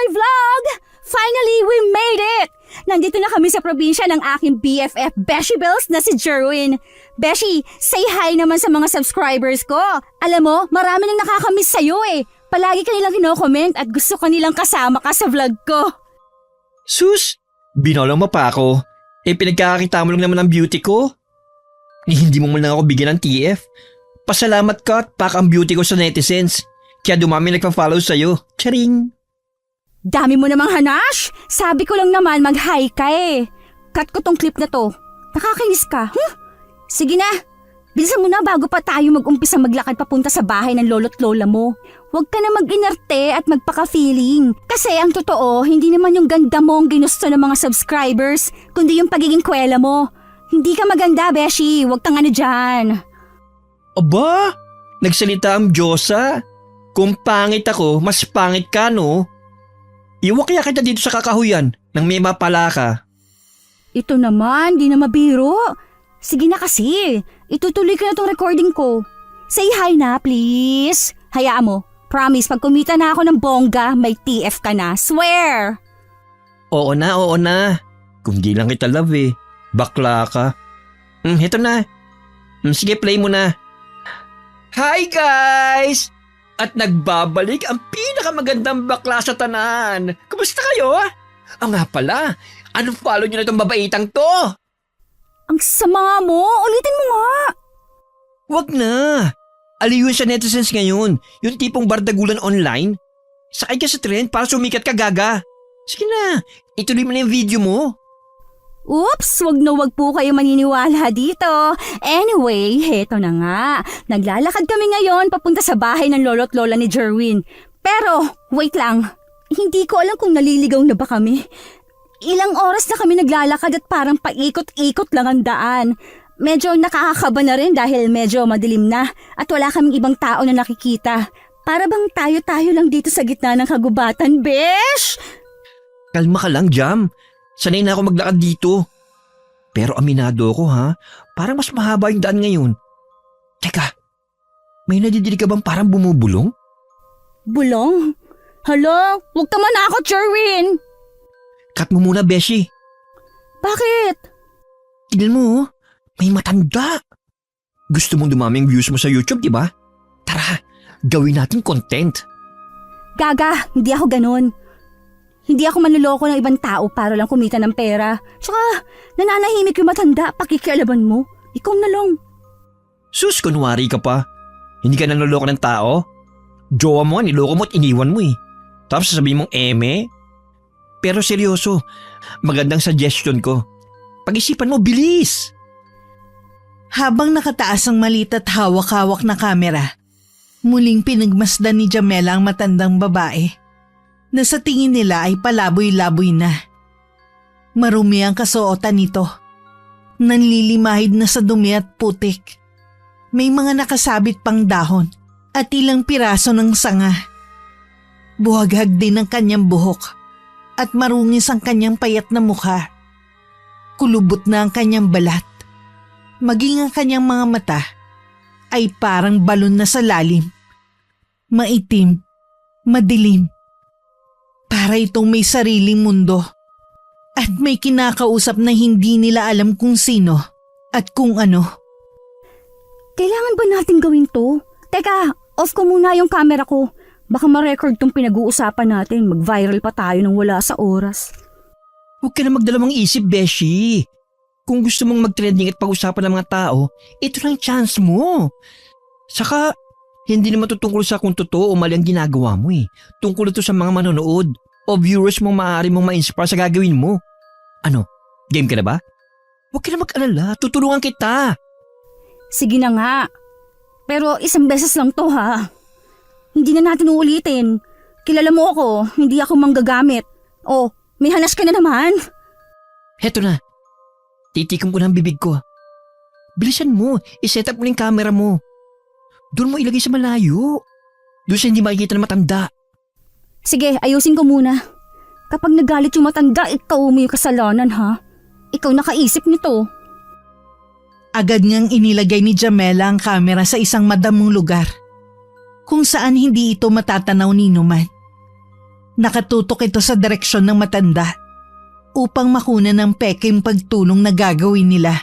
my vlog! Finally, we made it! Nandito na kami sa probinsya ng aking BFF Beshi Bells na si Jerwin. Beshi, say hi naman sa mga subscribers ko. Alam mo, marami nang nakakamiss sa'yo eh. Palagi kanilang kino-comment at gusto kanilang kasama ka sa vlog ko. Sus, binolang mo pa ako. Pinagkakakita mo lang naman ang beauty ko. Hindi mo man lang ako bigyan ng TF. Pasalamat ka at pak ang beauty ko sa netizens. Kaya dumami nagpa-follow sa'yo. Charing! Dami mo namang hanash! Sabi ko lang naman mag-hi ka eh. Cut ko tong clip na to. Nakakainis ka. Sige na, bilisan mo na bago pa tayo mag-umpisa maglakad papunta sa bahay ng lolo't lola mo. Huwag ka na mag-inarte at magpaka-feeling. Kasi ang totoo, hindi naman yung ganda mo ang ginusto ng mga subscribers, kundi yung pagiging kwela mo. Hindi ka maganda, Beshi. Huwag kang ano dyan. Aba, nagsalita ang Diyosa. Kung pangit ako, mas pangit ka no? Iwan kaya kita dito sa kakahuyan nang may mapala ka. Ito naman, di na mabiro. Sige na kasi, itutuloy ko na tong recording ko. Say hi na, please. Hayaan mo, promise pag kumita na ako ng bongga, may TF ka na. Swear! Oo na. Kung di lang kita love eh. Bakla ka. Heto na. Sige, play mo na. Hi guys! At nagbabalik ang pinakamagandang bakla sa tanan. Kumusta kayo? Nga pala, anong follow nyo na itong babaitang to? Ang sama mo, ulitin mo nga. Wag na. Aliw yun sa netizens ngayon. Yung tipong bardagulan online. Sakay ka sa trend para sumikat ka, gaga. Sige na, ituloy mo na yung video mo. Oops, wag po kayo maniniwala dito. Anyway, heto na nga. Naglalakad kami ngayon papunta sa bahay ng lolo't lola ni Jerwin. Pero, wait lang. Hindi ko alam kung naliligaw na ba kami. Ilang oras na kami naglalakad at parang paikot-ikot lang ang daan. Medyo nakakakaba na rin dahil medyo madilim na at wala kaming ibang tao na nakikita. Para bang tayo-tayo lang dito sa gitna ng kagubatan, besh! Kalma ka lang, Jam. Sanay na ako maglakad dito. Pero aminado ko ha, parang mas mahaba yung daan ngayon. Teka, may nadidinig ka bang parang bumubulong? Bulong? Hala, huwag ka manakot, Jerwin! Cut mo muna, Beshi. Bakit? Tignan mo, may matanda. Gusto mong dumaming views mo sa YouTube, di ba? Tara, gawin natin content. Gaga, hindi ako ganun. Hindi ako manloloko ng ibang tao para lang kumita ng pera. Tsaka, nananahimik yung matanda, pakikialaban mo. Ikaw na lang. Sus, kunwari ka pa. Hindi ka nanloloko ng tao? Jowa mo, niloko mo at iniwan mo eh. Tapos sasabihin mong eme? Pero seryoso, magandang suggestion ko. Pag-isipan mo, bilis! Habang nakataas ang maliit at hawak-hawak na kamera, muling pinagmasdan ni Jamela ang matandang babae na sa tingin nila ay palaboy-laboy na. Marumi ang kasuotan nito. Nanlilimahid na sa dumi at putik. May mga nakasabit pang dahon at ilang piraso ng sanga. Buhaghag din ang kanyang buhok at marungis ang kanyang payat na mukha. Kulubot na ang kanyang balat. Maging ang kanyang mga mata ay parang balon na sa lalim. Maitim, madilim. Para itong may sariling mundo at may kinakausap na hindi nila alam kung sino at kung ano. Kailangan ba natin gawin to? Teka, off ko muna yung camera ko. Baka ma-record tong pinag-uusapan natin. Mag-viral pa tayo nang wala sa oras. Huwag ka na magdalamang isip, Beshi. Kung gusto mong mag-trending at pag-usapan ng mga tao, ito lang chance mo. Saka, hindi naman tutungkol sa kung totoo o mali ang ginagawa mo eh. Tungkol ito sa mga manonood o viewers mong maaari mong ma-inspire sa gagawin mo. Ano, game ka na ba? Huwag ka na mag-alala, tutulungan kita. Sige na nga. Pero isang beses lang to ha. Hindi na natin uulitin. Kilala mo ako, hindi ako manggagamit. Oh, may hanas ka na naman. Heto na. Titikom ko na ang bibig ko. Bilisan mo, iset up mo yung camera mo. Doon mo ilagay sa malayo. Doon sa hindi makikita ng matanda. Sige, ayusin ko muna. Kapag nagalit yung matanda, ikaw mo yung kasalanan ha. Ikaw nakaisip nito. Agad ngang inilagay ni Jamela ang kamera sa isang madamong lugar kung saan hindi ito matatanaw ni Numan. Nakatutok ito sa direksyon ng matanda upang makuna ng peking pagtulong na gagawin nila.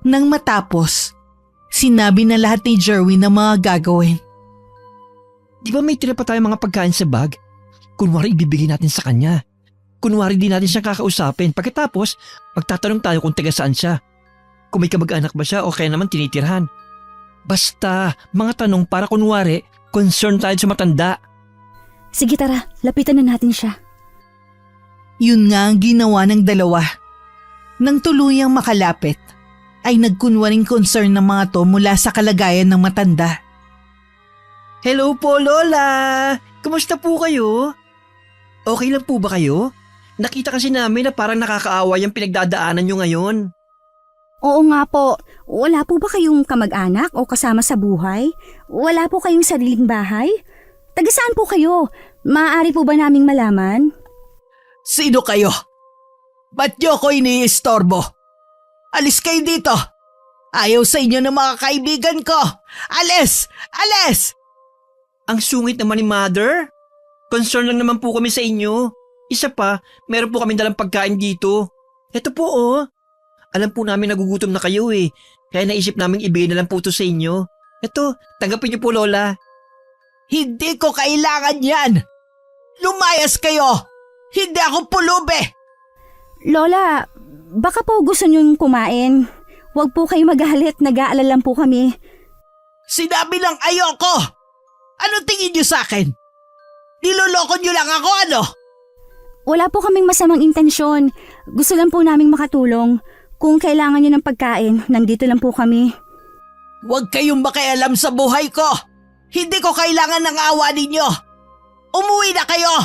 Nang matapos, sinabi na lahat ni Jerwin ang mga gagawin. Di ba may tira pa tayong mga pagkain sa bag? Kunwari ibibigay natin sa kanya. Kunwari di natin siyang kakausapin. Pagkatapos, magtatanong tayo kung taga saan siya. Kung may kamag-anak ba siya o kaya naman tinitirhan. Basta, mga tanong para kunwari, concern tayo sa matanda. Sige tara, lapitan na natin siya. Yun nga ang ginawa ng dalawa. Nang tuluyang makalapit, ay nagkunwaring concern ng mga to mula sa kalagayan ng matanda. Hello po, Lola! Kumusta po kayo? Okay lang po ba kayo? Nakita kasi namin na parang nakakaawa yung pinagdadaanan nyo ngayon. Oo nga po, wala po ba kayong kamag-anak o kasama sa buhay? Wala po kayong sariling bahay? Taga saan po kayo? Maaari po ba naming malaman? Sino kayo? Ba't niyo ko iniistorbo? Alis kayo dito! Ayaw sa inyo ng mga kaibigan ko! Alis! Alis! Ang sungit naman ni Mother. Concern lang naman po kami sa inyo. Isa pa, meron po kami dalang pagkain dito. Ito po oh. Alam po namin nagugutom na kayo eh. Kaya naisip namin ibigay na lang po ito sa inyo. Ito, tanggapin niyo po Lola. Hindi ko kailangan yan! Lumayas kayo! Hindi ako pulubi! Lola, baka po gusto niyong kumain. Huwag po kayo magalit, nag-aalala lang po kami. Sinabi lang ayoko! Ano tingin niyo sa akin? Niloloko niyo lang ako ano? Wala po kaming masamang intensyon. Gusto lang po naming makatulong. Kung kailangan niyo ng pagkain, nandito lang po kami. Huwag kayong makialam sa buhay ko! Hindi ko kailangan ng awa ninyo! Umuwi na kayo!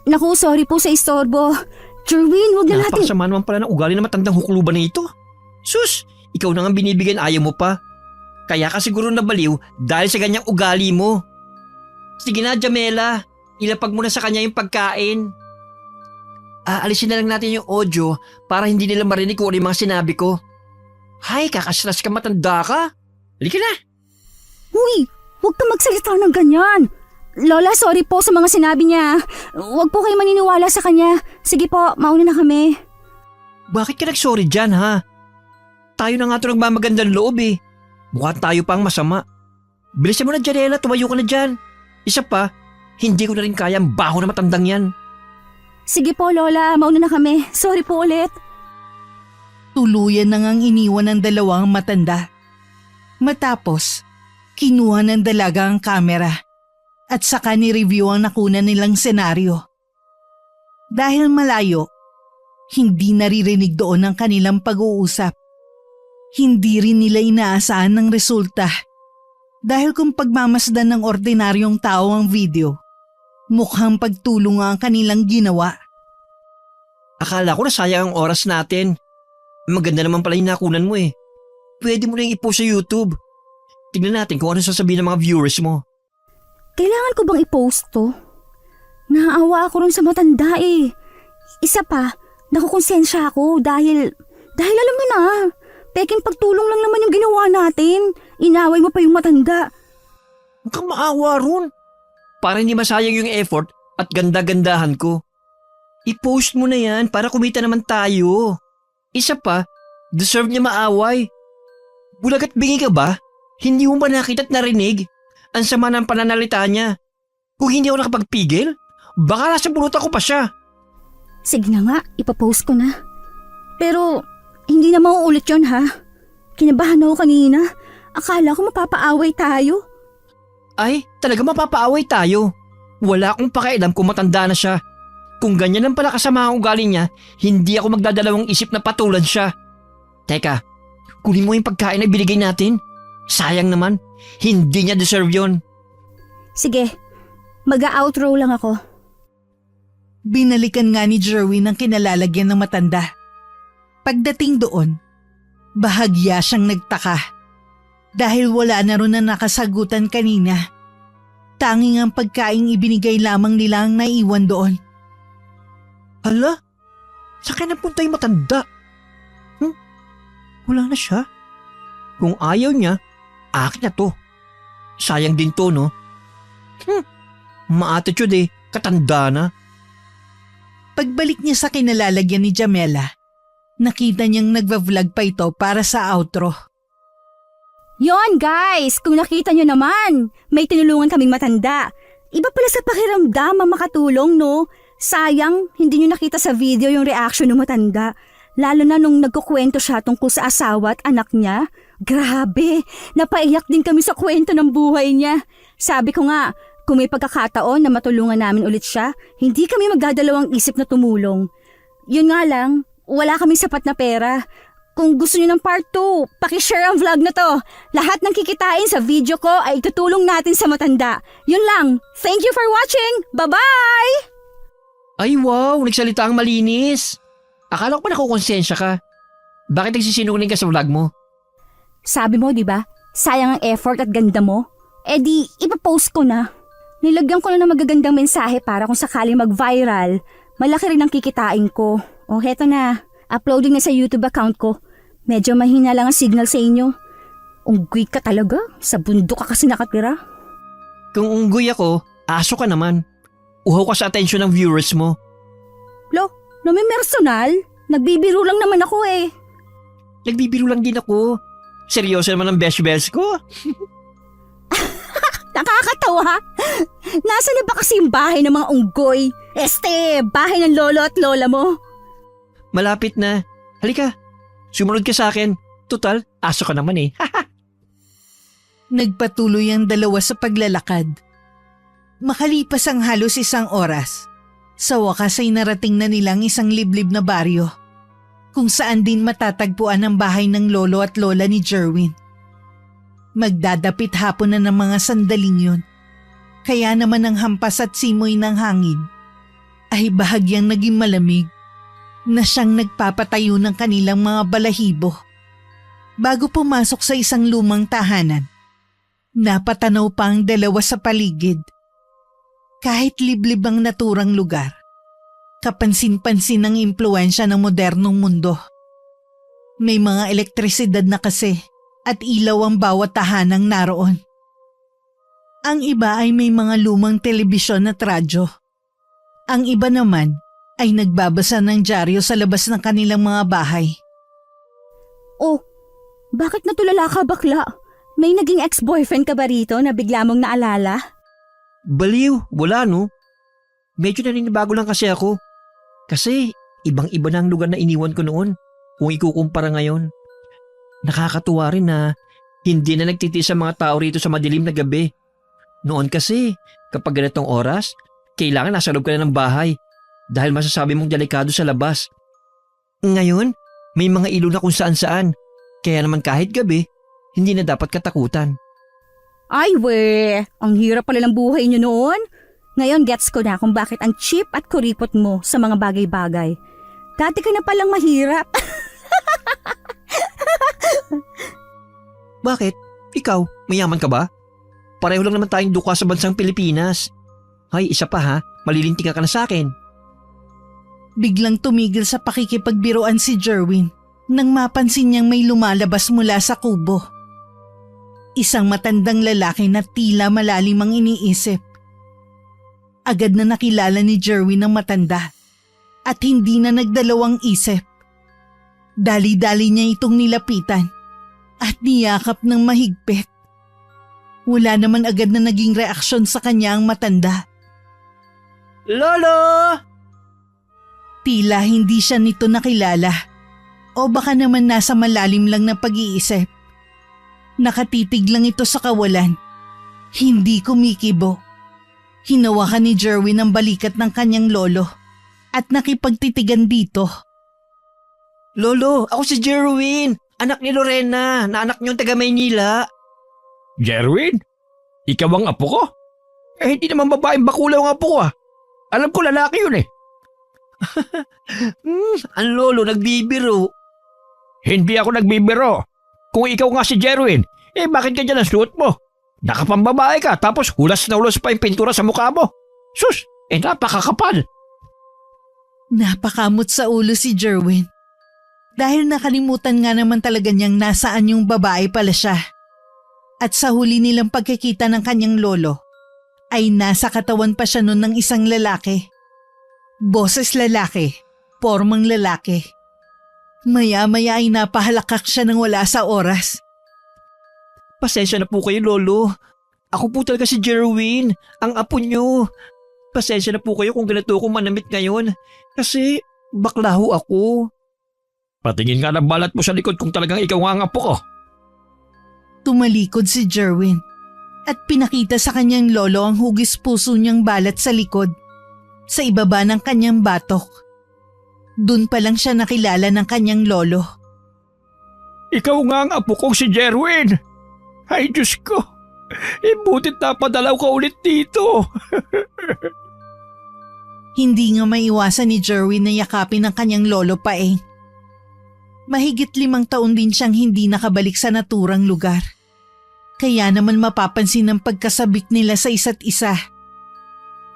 Naku, sorry po sa istorbo. Jerwin, huwag na natin... Napakasama naman pala ng ugali na matandang hukluban na ito. Sus, ikaw na nga binibigyan ayaw mo pa. Kaya ka siguro nabaliw dahil sa ganyang ugali mo. Sige na, Jamela. Ilapag mo na sa kanya yung pagkain. Aalisin na lang natin yung audio para hindi nila marinig kung ano yung mga sinabi ko. Hay, kakaslas ka matanda ka. Halika na. Uy, huwag ka magsalita ng ganyan. Lola, sorry po sa mga sinabi niya. Huwag po kayo maniniwala sa kanya. Sige po, mauna na kami. Bakit ka nag-sorry dyan ha? Tayo na nga ito nagmamagandang loob eh. Mukhang tayo pang masama. Bilisan mo na Janela, tumayo ka na dyan. Isa pa, hindi ko na rin kaya ang baho na matandang yan. Sige po, Lola, mauna na kami. Sorry po ulit. Tuluyan na ngang iniwan ng dalawang matanda. Matapos, kinuha ng dalaga ang kamera at saka ni-review ang nakuna nilang senaryo. Dahil malayo, hindi naririnig doon ang kanilang pag-uusap. Hindi rin nila inaasahan ng resulta. Dahil kung pagmamasdan ng ordinaryong tao ang video, mukhang pagtulong ang kanilang ginawa. Akala ko na sayang ang oras natin. Maganda naman pala yung nakunan mo eh. Pwede mo na yung ipost sa YouTube. Tignan natin kung ano sasabihin ng mga viewers mo. Kailangan ko bang i-post to? Naaawa ako rin sa matanda eh. Isa pa, nakukonsensya ako dahil alam mo na, peking pagtulong lang naman yung ginawa natin. Inaway mo pa yung matanda. Huwag kang maawa ron. Para hindi masayang yung effort at ganda-gandahan ko. I-post mo na yan para kumita naman tayo. Isa pa, deserve niya maaway. Bulag at bingi ka ba? Hindi mo ba nakita at narinig? Ang sama ng pananalita niya. Kung hindi ako nakapagpigil, baka nasa pulutan ko pa siya. Sige na nga, ipapost ko na. Pero, hindi na mauulit yun ha. Kinabahan ako kanina. Akala ko mapapaaway tayo. Ay, talaga mapapaaway tayo. Wala akong pakialam kung matanda na siya. Kung ganyan lang pala kasama ang ugali niya, hindi ako magdadalawang isip na patulan siya. Teka, kunin mo yung pagkain na binigay natin. Sayang naman, hindi niya deserve yun. Sige, mag-outro lang ako. Binalikan nga ni Jerwin ang kinalalagyan ng matanda. Pagdating doon, bahagya siyang nagtaka. Dahil wala na ron na nakasagutan kanina. Tanging ang pagkaing ibinigay lamang nila ang naiwan doon. Hala, saan kaya napunta yung matanda? Wala na siya. Kung ayaw niya, akin na to. Sayang din to, no? Ma-attitude eh. Katanda na. Pagbalik niya sa kinalalagyan ni Jamela, nakita niyang nagva-vlog pa ito para sa outro. Yon guys, kung nakita nyo naman, may tinulungan kaming matanda. Iba pala sa pakiramdam ang makatulong, no? Sayang, hindi nyo nakita sa video yung reaction ng matanda. Lalo na nung nagkukwento siya tungkol sa asawa at anak niya. Grabe, napaiyak din kami sa kwento ng buhay niya. Sabi ko nga, kung may pagkakataon na matulungan namin ulit siya, hindi kami magdadalawang isip na tumulong. Yun nga lang, wala kaming sapat na pera. Kung gusto niyo ng part 2, pakishare ang vlog na to. Lahat ng kikitain sa video ko ay itutulong natin sa matanda. Yun lang. Thank you for watching. Bye-bye! Ay wow, nagsalita ang malinis. Akala ko pa nakukonsensya ka. Bakit nagsisinungaling ka sa vlog mo? Sabi mo, di ba? Sayang ang effort at ganda mo. Eh di, ipapost ko na. Nilagyan ko na ng magagandang mensahe para kung sakaling mag-viral, malaki rin ang kikitain ko. O heto na, uploading na sa YouTube account ko. Medyo mahina lang ang signal sa inyo. Unggoy ka talaga? Sa bundok ka kasi nakatira? Kung unggoy ako, aso ka naman. Uhaw ka sa atensyon ng viewers mo. Lo, may personal? Nagbibiro lang naman ako eh. Nagbibiro lang din ako. Seryoso naman ang best bells ko. Nakakatawa. Nasaan na ba kasi yung bahay ng mga unggoy? Bahay ng lolo at lola mo. Malapit na. Halika, sumunod ka sa akin. Total, aso ka naman eh. Nagpatuloy ang dalawa sa paglalakad. Makalipas ang halos 1 oras, sa wakas ay narating na nilang isang liblib na baryo, kung saan din matatagpuan ang bahay ng lolo at lola ni Jerwin. Magdadapit hapon na ng mga sandaling yun, kaya naman ang hampas at simoy ng hangin ay bahagyang naging malamig na siyang nagpapatayo ng kanilang mga balahibo. Bago pumasok sa isang lumang tahanan, napatanaw pa ang dalawa sa paligid. Kahit liblib ang naturang lugar, kapansin-pansin ang impluensya ng modernong mundo. May mga elektrisidad na kasi at ilaw ang bawat tahanang naroon. Ang iba ay may mga lumang telebisyon at radyo. Ang iba naman ay nagbabasa ng dyaryo sa labas ng kanilang mga bahay. Oh, bakit natulala ka bakla? May naging ex-boyfriend ka ba rito na bigla mong naalala? Baliw, wala no. Medyo naninibago lang kasi ako. Kasi ibang-iba na ang lugar na iniwan ko noon kung ikukumpara ngayon. Nakakatuwa rin na hindi na nagtitiis ang mga tao rito sa madilim na gabi. Noon kasi, kapag ganitong oras, kailangan nasa loob ka na ng bahay dahil masasabi mong delikado sa labas. Ngayon, may mga ilaw na kung saan-saan. Kaya naman kahit gabi, hindi na dapat katakutan. Ay we, ang hirap pala ng buhay niyo noon. Ngayon gets ko na kung bakit ang cheap at kuripot mo sa mga bagay-bagay. Dati ka na palang mahirap. Bakit? Ikaw, mayaman ka ba? Pareho lang naman tayong duka sa bansang Pilipinas. Hay, isa pa ha, malilintikan ka na sa akin. Biglang tumigil sa pakikipagbiruan si Jerwin nang mapansin niyang may lumalabas mula sa kubo. Isang matandang lalaki na tila malalim ang iniisip. Agad na nakilala ni Jerwin ang matanda at hindi na nagdalawang isip. Dali-dali niya itong nilapitan at niyakap ng mahigpit. Wala naman agad na naging reaksyon sa kanya ang matanda. Lolo! Tila hindi siya nito nakilala o baka naman nasa malalim lang na pag-iisip. Nakatitig lang ito sa kawalan. Hindi kumikibo. Hinawakan ni Jerwin ang balikat ng kanyang lolo at nakipagtitigan dito. Lolo, ako si Jerwin, anak ni Lorena, na anak niyong taga Maynila. Jerwin? Ikaw ang apo ko? Eh hindi naman babaeng bakulaw ang apo ko ah. Alam ko lalaki yun eh. Ang lolo, nagbibiro. Hindi ako nagbibiro. Kung ikaw nga si Jerwin, eh bakit ka dyan ang suot mo? Nakapambabae ka tapos hulas na hulas pa yung pintura sa mukha mo. Sus, eh napakakapal. Napakamot sa ulo si Jerwin. Dahil nakalimutan nga naman talaga niyang nasaan yung babae pala siya. At sa huli nilang pagkikita ng kanyang lolo, ay nasa katawan pa siya nun ng isang lalaki. Boses lalaki, pormang lalaki. Maya-maya ay napahalakak siya ng wala sa oras. Pasensya na po kayo, Lolo. Ako po talaga si Jerwin, ang apo nyo. Pasensya na po kayo kung ganito ako manamit ngayon. Kasi bakla ho ako. Patingin nga ng balat mo sa likod kung talagang ikaw nga ang apo ko. Tumalikod si Jerwin at pinakita sa kanyang lolo ang hugis puso niyang balat sa likod, sa ibaba ng kanyang batok. Doon pa lang siya nakilala ng kanyang lolo. Ikaw nga ang apo kong si Jerwin. Ay Diyos ko, butit na padalaw ka ulit dito. Hindi nga maiwasan ni Jerwin na yakapin ng kanyang lolo Paeng. Mahigit 5 taon din siyang hindi nakabalik sa naturang lugar. Kaya naman mapapansin ang pagkasabik nila sa isa't isa.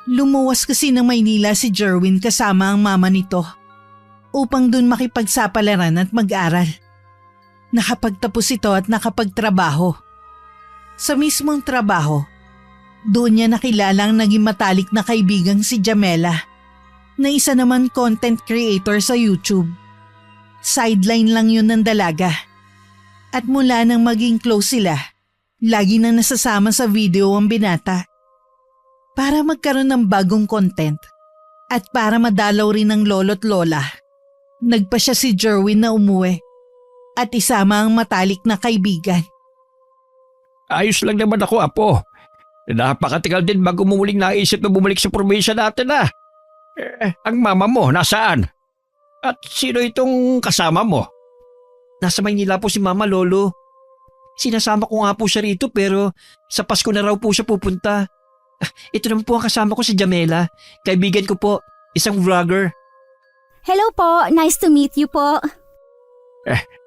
Lumuwas kasi ng Maynila si Jerwin kasama ang mama nito upang dun makipagsapalaran at mag-aral. Nakapagtapos ito at nakapagtrabaho. Sa mismong trabaho, doon niya nakilala ang naging matalik na kaibigang si Jamela, na isa naman content creator sa YouTube. Sideline lang yun ng dalaga. At mula nang maging close sila, lagi nang nasasama sa video ang binata. Para magkaroon ng bagong content at para madalaw rin ng lolo't lola, nagpa siya si Jerwin na umuwi at isama ang matalik na kaibigan. Ayos lang naman ako, apo. Napakatagal din bago mo muling naisip na bumalik sa probinsya natin ah. Ang mama mo, nasaan? At sino itong kasama mo? Nasa Maynila po si Mama, Lolo. Sinasama ko nga po siya rito pero sa Pasko na raw po siya pupunta. Ito naman po ang kasama ko si Jamela. Kaibigan ko po, isang vlogger. Hello po, nice to meet you po.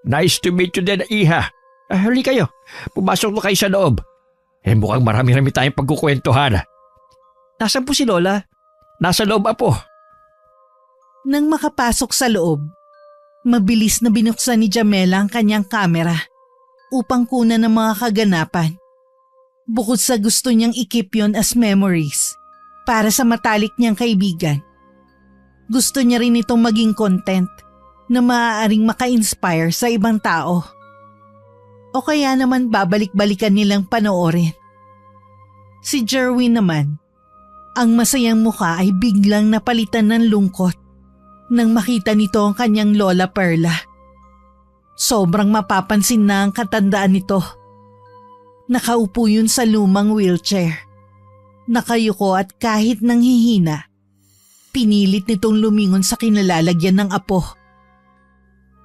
Nice to meet you din, Iha. Huli kayo, pumasok na kayo sa loob. Mukhang marami-rami tayong pagkukwentuhan. Nasaan po si Lola? Nasa loob, apo. Nang makapasok sa loob, mabilis na binuksan ni Jamela ang kanyang kamera upang kunan ng mga kaganapan. Bukod sa gusto niyang i-keep yun as memories para sa matalik niyang kaibigan, gusto niya rin itong maging content na maaaring maka-inspire sa ibang tao. O kaya naman babalik-balikan nilang panoorin. Si Jerwin naman, ang masayang mukha ay biglang napalitan ng lungkot nang makita nito ang kanyang lola Perla. Sobrang mapapansin na ang katandaan nito. Nakaupo yun sa lumang wheelchair. Nakayuko at kahit nanghihina, pinilit nitong lumingon sa kinalalagyan ng apo.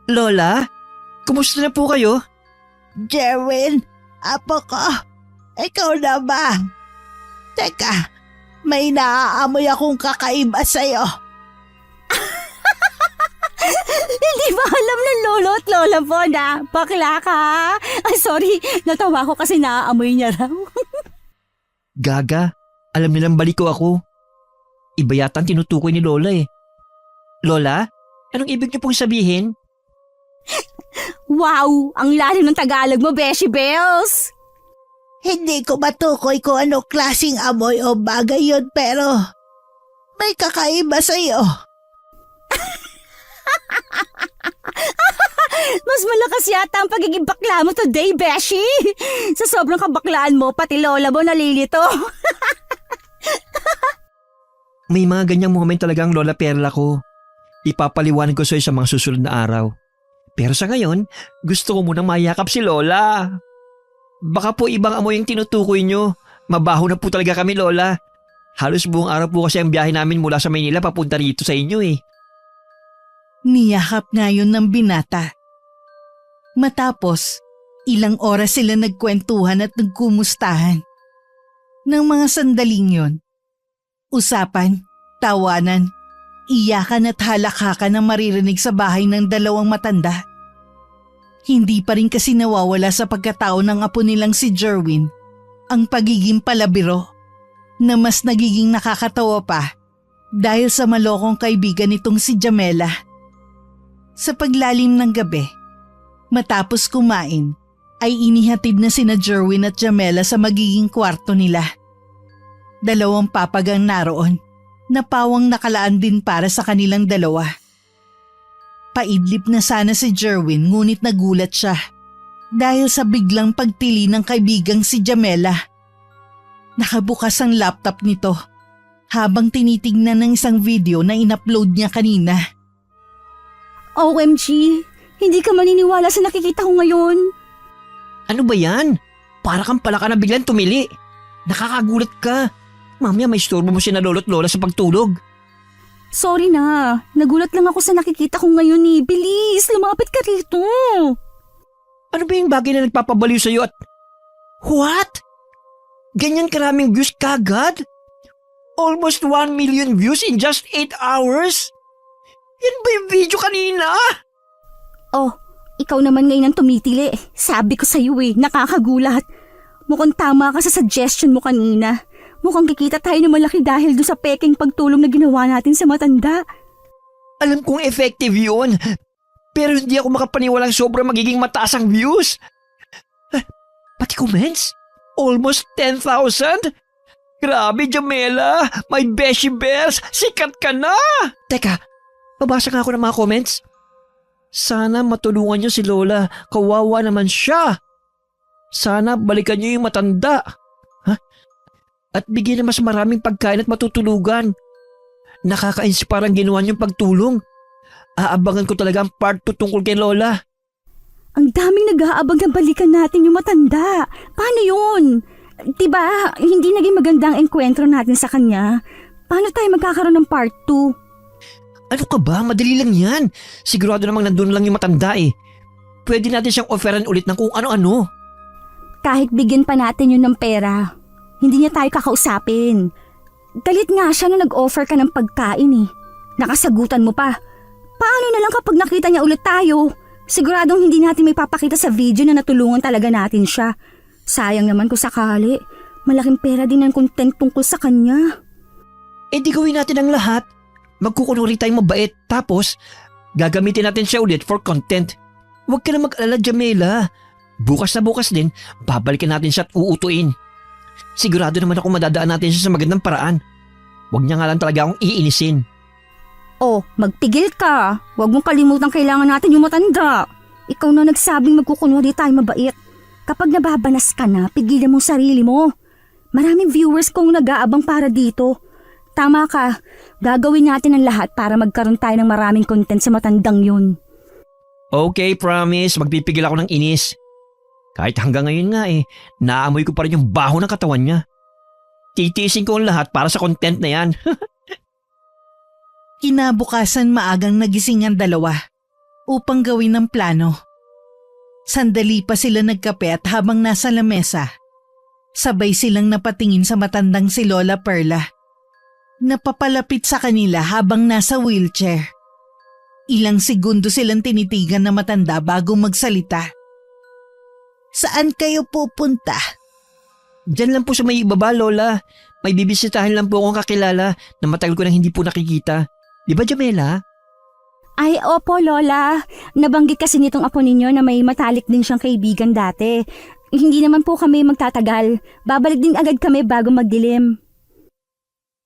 Lola, kumusta na po kayo? Jerwin, apo ko, ikaw na ba? Teka, may naaamoy akong kakaiba sa'yo. Hindi ba alam ng lolo at lola po na bakla ka? Ay sorry, natawa ko kasi naaamoy niya raw. Gaga, alam nilang balik ko ako. Iba yata ang tinutukoy ni Lola eh. Lola, anong ibig niyo pong sabihin? Wow, ang lalim ng Tagalog mo, Beshi Bells. Hindi ko matukoy kung ano klaseng amoy o bagay yun pero may kakaiba sa'yo. Mas malakas yata ang pagiging bakla mo today, Beshi. Sa sobrang kabaklaan mo, pati lola mo nalilito. May mga ganyang moment talaga ang Lola Perla ko. Ipapaliwanag ko sa mga susunod na araw. Pero sa ngayon, gusto ko munang mayakap si Lola. Baka po ibang amoy ang tinutukoy nyo. Mabaho na po talaga kami, Lola. Halos buong araw po kasi ang biyahe namin mula sa Maynila papunta rito sa inyo eh. Niyakap ngayon ng binata. Matapos, ilang oras sila nagkwentuhan at nagkumustahan. Nang mga sandaling yon, usapan, tawanan, iyakan at halakhakan ang maririnig sa bahay ng dalawang matanda. Hindi pa rin kasi nawawala sa pagkatao ng apo nilang si Jerwin ang pagiging palabiro na mas nagiging nakakatawa pa dahil sa malokong kaibigan nitong si Jamela. Sa paglalim ng gabi, matapos kumain, ay inihatid na sina Jerwin at Jamela sa magiging kwarto nila. 2 papagang naroon na pawang nakalaan din para sa kanilang dalawa. Paidlip na sana si Jerwin ngunit nagulat siya dahil sa biglang pagtili ng kaibigang si Jamela. Nakabukas ang laptop nito habang tinitignan ng isang video na in-upload niya kanina. OMG, hindi ka maniniwala sa nakikita ko ngayon. Ano ba yan? Para kang palaka na biglang tumili. Nakakagulat ka. Mamaya may istorbo mo sina lolo't lola sa pagtulog. Sorry na, nagulat lang ako sa nakikita ko ngayon eh. Bilis, lumapit ka rito. Ano ba yung bagay na nagpapabaliw sa'yo at... What? Ganyan karaming views kagad? Almost 1 million views in just 8 hours? Yan ba yung video kanina? Oh, ikaw naman ngayon ang tumitili. Sabi ko sa'yo eh, nakakagulat. Mukhang tama ka sa suggestion mo kanina. Mukhang kikita tayo ng malaki dahil doon sa peking pagtulong na ginawa natin sa matanda. Alam kong effective yun. Pero hindi ako makapaniwalang sobrang magiging mataas ang views. Pati comments? Almost 10,000? Grabe, Jamela! My Beshi Bears! Sikat ka na! Teka, babasa nga ako ng mga comments. Sana matulungan niyo si Lola. Kawawa naman siya. Sana balikan niyo yung matanda. At bigyan na mas maraming pagkain at matutulugan. Nakaka-inspire ang ginawa niyong pagtulong. Aabangan ko talaga ang part 2 tungkol kay Lola. Ang daming nag-aabang na balikan natin yung matanda. Paano yun? Diba, hindi naging maganda ang enkwentro natin sa kanya. Paano tayo magkakaroon ng part 2? Ano ka ba? Madali lang yan. Sigurado namang nandun lang yung matanda eh. Pwede natin siyang offeran ulit ng kung ano-ano. Kahit bigyan pa natin yun ng pera, hindi niya tayo kakausapin. Galit nga siya nung nag-offer ka ng pagkain eh. Nakasagutan mo pa. Paano na lang kapag nakita niya ulit tayo? Siguradong hindi natin may papakita sa video na natulungan talaga natin siya. Sayang naman kung sakali. Malaking pera din ang content tungkol sa kanya. Eh di gawin natin ang lahat. Magkukunwari tayong mabait. Tapos, gagamitin natin siya ulit for content. Huwag ka na mag-alala, Jamela. Bukas na bukas din, babalikan natin siya at uutuin. Sigurado naman ako madadaan natin siya sa magandang paraan. Huwag niya nga lang talaga akong iinisin. Oh, magpigil ka. Huwag mong kalimutan kailangan natin yung matanda. Ikaw na nagsabing magkukunwari tayo mabait. Kapag nababanas ka na, pigilan mong sarili mo. Maraming viewers kong nag-aabang para dito. Tama ka, gagawin natin ang lahat para magkaroon tayo ng maraming content sa matandang yun. Okay, promise. Magpipigil ako ng inis. Kahit hanggang ngayon nga naamoy ko pa rin yung baho ng katawan niya. Titiisin ko ang lahat para sa content na yan. Kinabukasan maagang nagising ang dalawa upang gawin ang plano. Sandali pa sila nagkape at habang nasa lamesa, sabay silang napatingin sa matandang si Lola Perla. Napapalapit sa kanila habang nasa wheelchair. Ilang segundo silang tinitigan na matanda bago magsalita. Saan kayo pupunta? Diyan lang po sa may ibaba, Lola. May bibisitahin lang po akong kakilala na matagal ko nang hindi po nakikita. Di ba, Jamela? Ay, opo, Lola. Nabanggit kasi nitong apo ninyo na may matalik din siyang kaibigan dati. Hindi naman po kami magtatagal. Babalik din agad kami bago magdilim.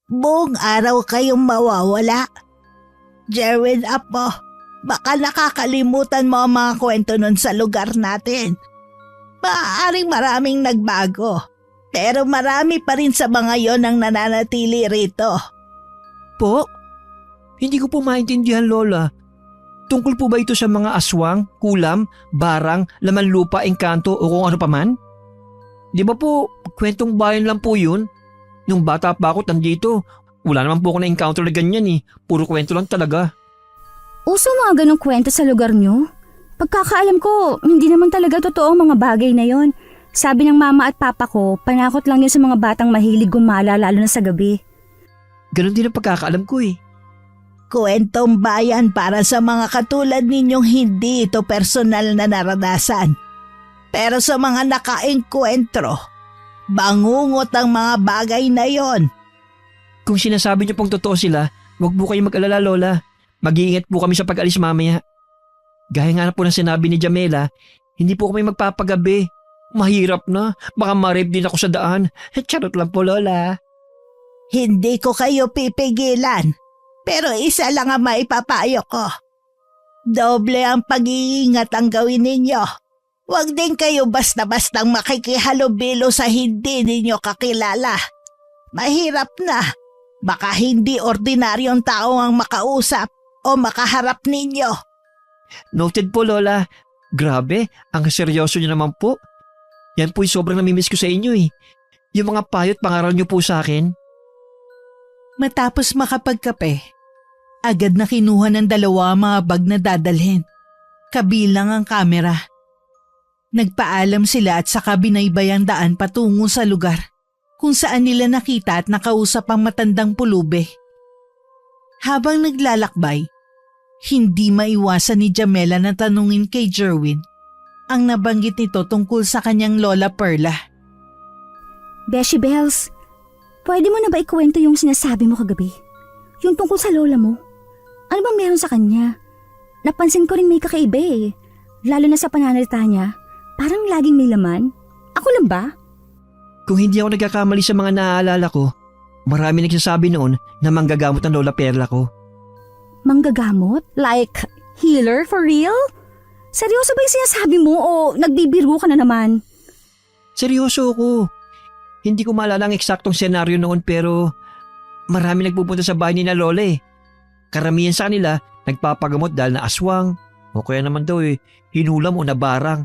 Buong araw kayong mawawala. Jerwin, apo, baka nakakalimutan mo ang mga kwento nun sa lugar natin. Maaaring maraming nagbago, pero marami pa rin sa mga yon ang nananatili rito. Po? Hindi ko po maintindihan, Lola. Tungkol po ba ito sa mga aswang, kulam, barang, laman lupa, engkanto o kung ano paman? Di ba po, kwentong bayan lang po yun? Nung bata pa ako nandito, wala naman po ako na-encounter na ganyan eh. Puro kwento lang talaga. Uso mga ganong kwento sa lugar nyo? Pagkakaalam ko, hindi naman talaga totoo ang mga bagay na yon. Sabi ng mama at papa ko, panakot lang yun sa mga batang mahilig gumala lalo na sa gabi. Ganon din ang pagkakaalam ko eh. Kwentong bayan para sa mga katulad ninyong hindi ito personal na naranasan. Pero sa mga nakaengkwentro, bangungot ang mga bagay na yon. Kung sinasabi niyo pong totoo sila, huwag po kayong mag-alala, Lola. Mag-iingat po kami sa pag-alis mamaya. Gaya nga na po ng sinabi ni Jamela, hindi po kami magpapagabi. Mahirap na. Baka ma-rape din ako sa daan. Charot lang po, Lola. Hindi ko kayo pipigilan, pero isa lang ang maipapayo ko. Doble ang pag-iingat ang gawin ninyo. Huwag din kayo basta-bastang makikihalubilo sa hindi ninyo kakilala. Mahirap na. Baka hindi ordinaryong tao ang makausap o makaharap ninyo. Noted po, Lola. Grabe, ang seryoso niyo naman po. Yan po'y sobrang namimiss ko sa inyo eh. Yung mga payo't pangaral niyo po sa akin. Matapos makapagkape, agad na kinuha ng dalawa ang mga bag na dadalhin. Kabilang ang kamera. Nagpaalam sila at saka binaybayang daan patungo sa lugar kung saan nila nakita at nakausap ang matandang pulube. Habang naglalakbay, hindi maiwasan ni Jamela na tanungin kay Jerwin ang nabanggit nito tungkol sa kanyang Lola Perla. Beshi Bells, pwede mo na ba ikwento yung sinasabi mo kagabi? Yung tungkol sa lola mo? Ano bang meron sa kanya? Napansin ko rin may kakaiba eh. Lalo na sa pananalita niya. Parang laging may laman. Ako lang ba? Kung hindi ako nagkakamali sa mga naaalala ko, marami nagsasabi noon na manggagamot ang Lola Perla ko. Manggagamot? Like healer for real? Seryoso ba yung sinasabi mo o nagbibiro ka na naman? Seryoso ako. Hindi ko maalala ang eksaktong senaryo noon pero marami nagpupunta sa bahay ni na Lola eh. Karamihan sa kanila nagpapagamot dahil na aswang o kaya naman daw hinulam o nabarang.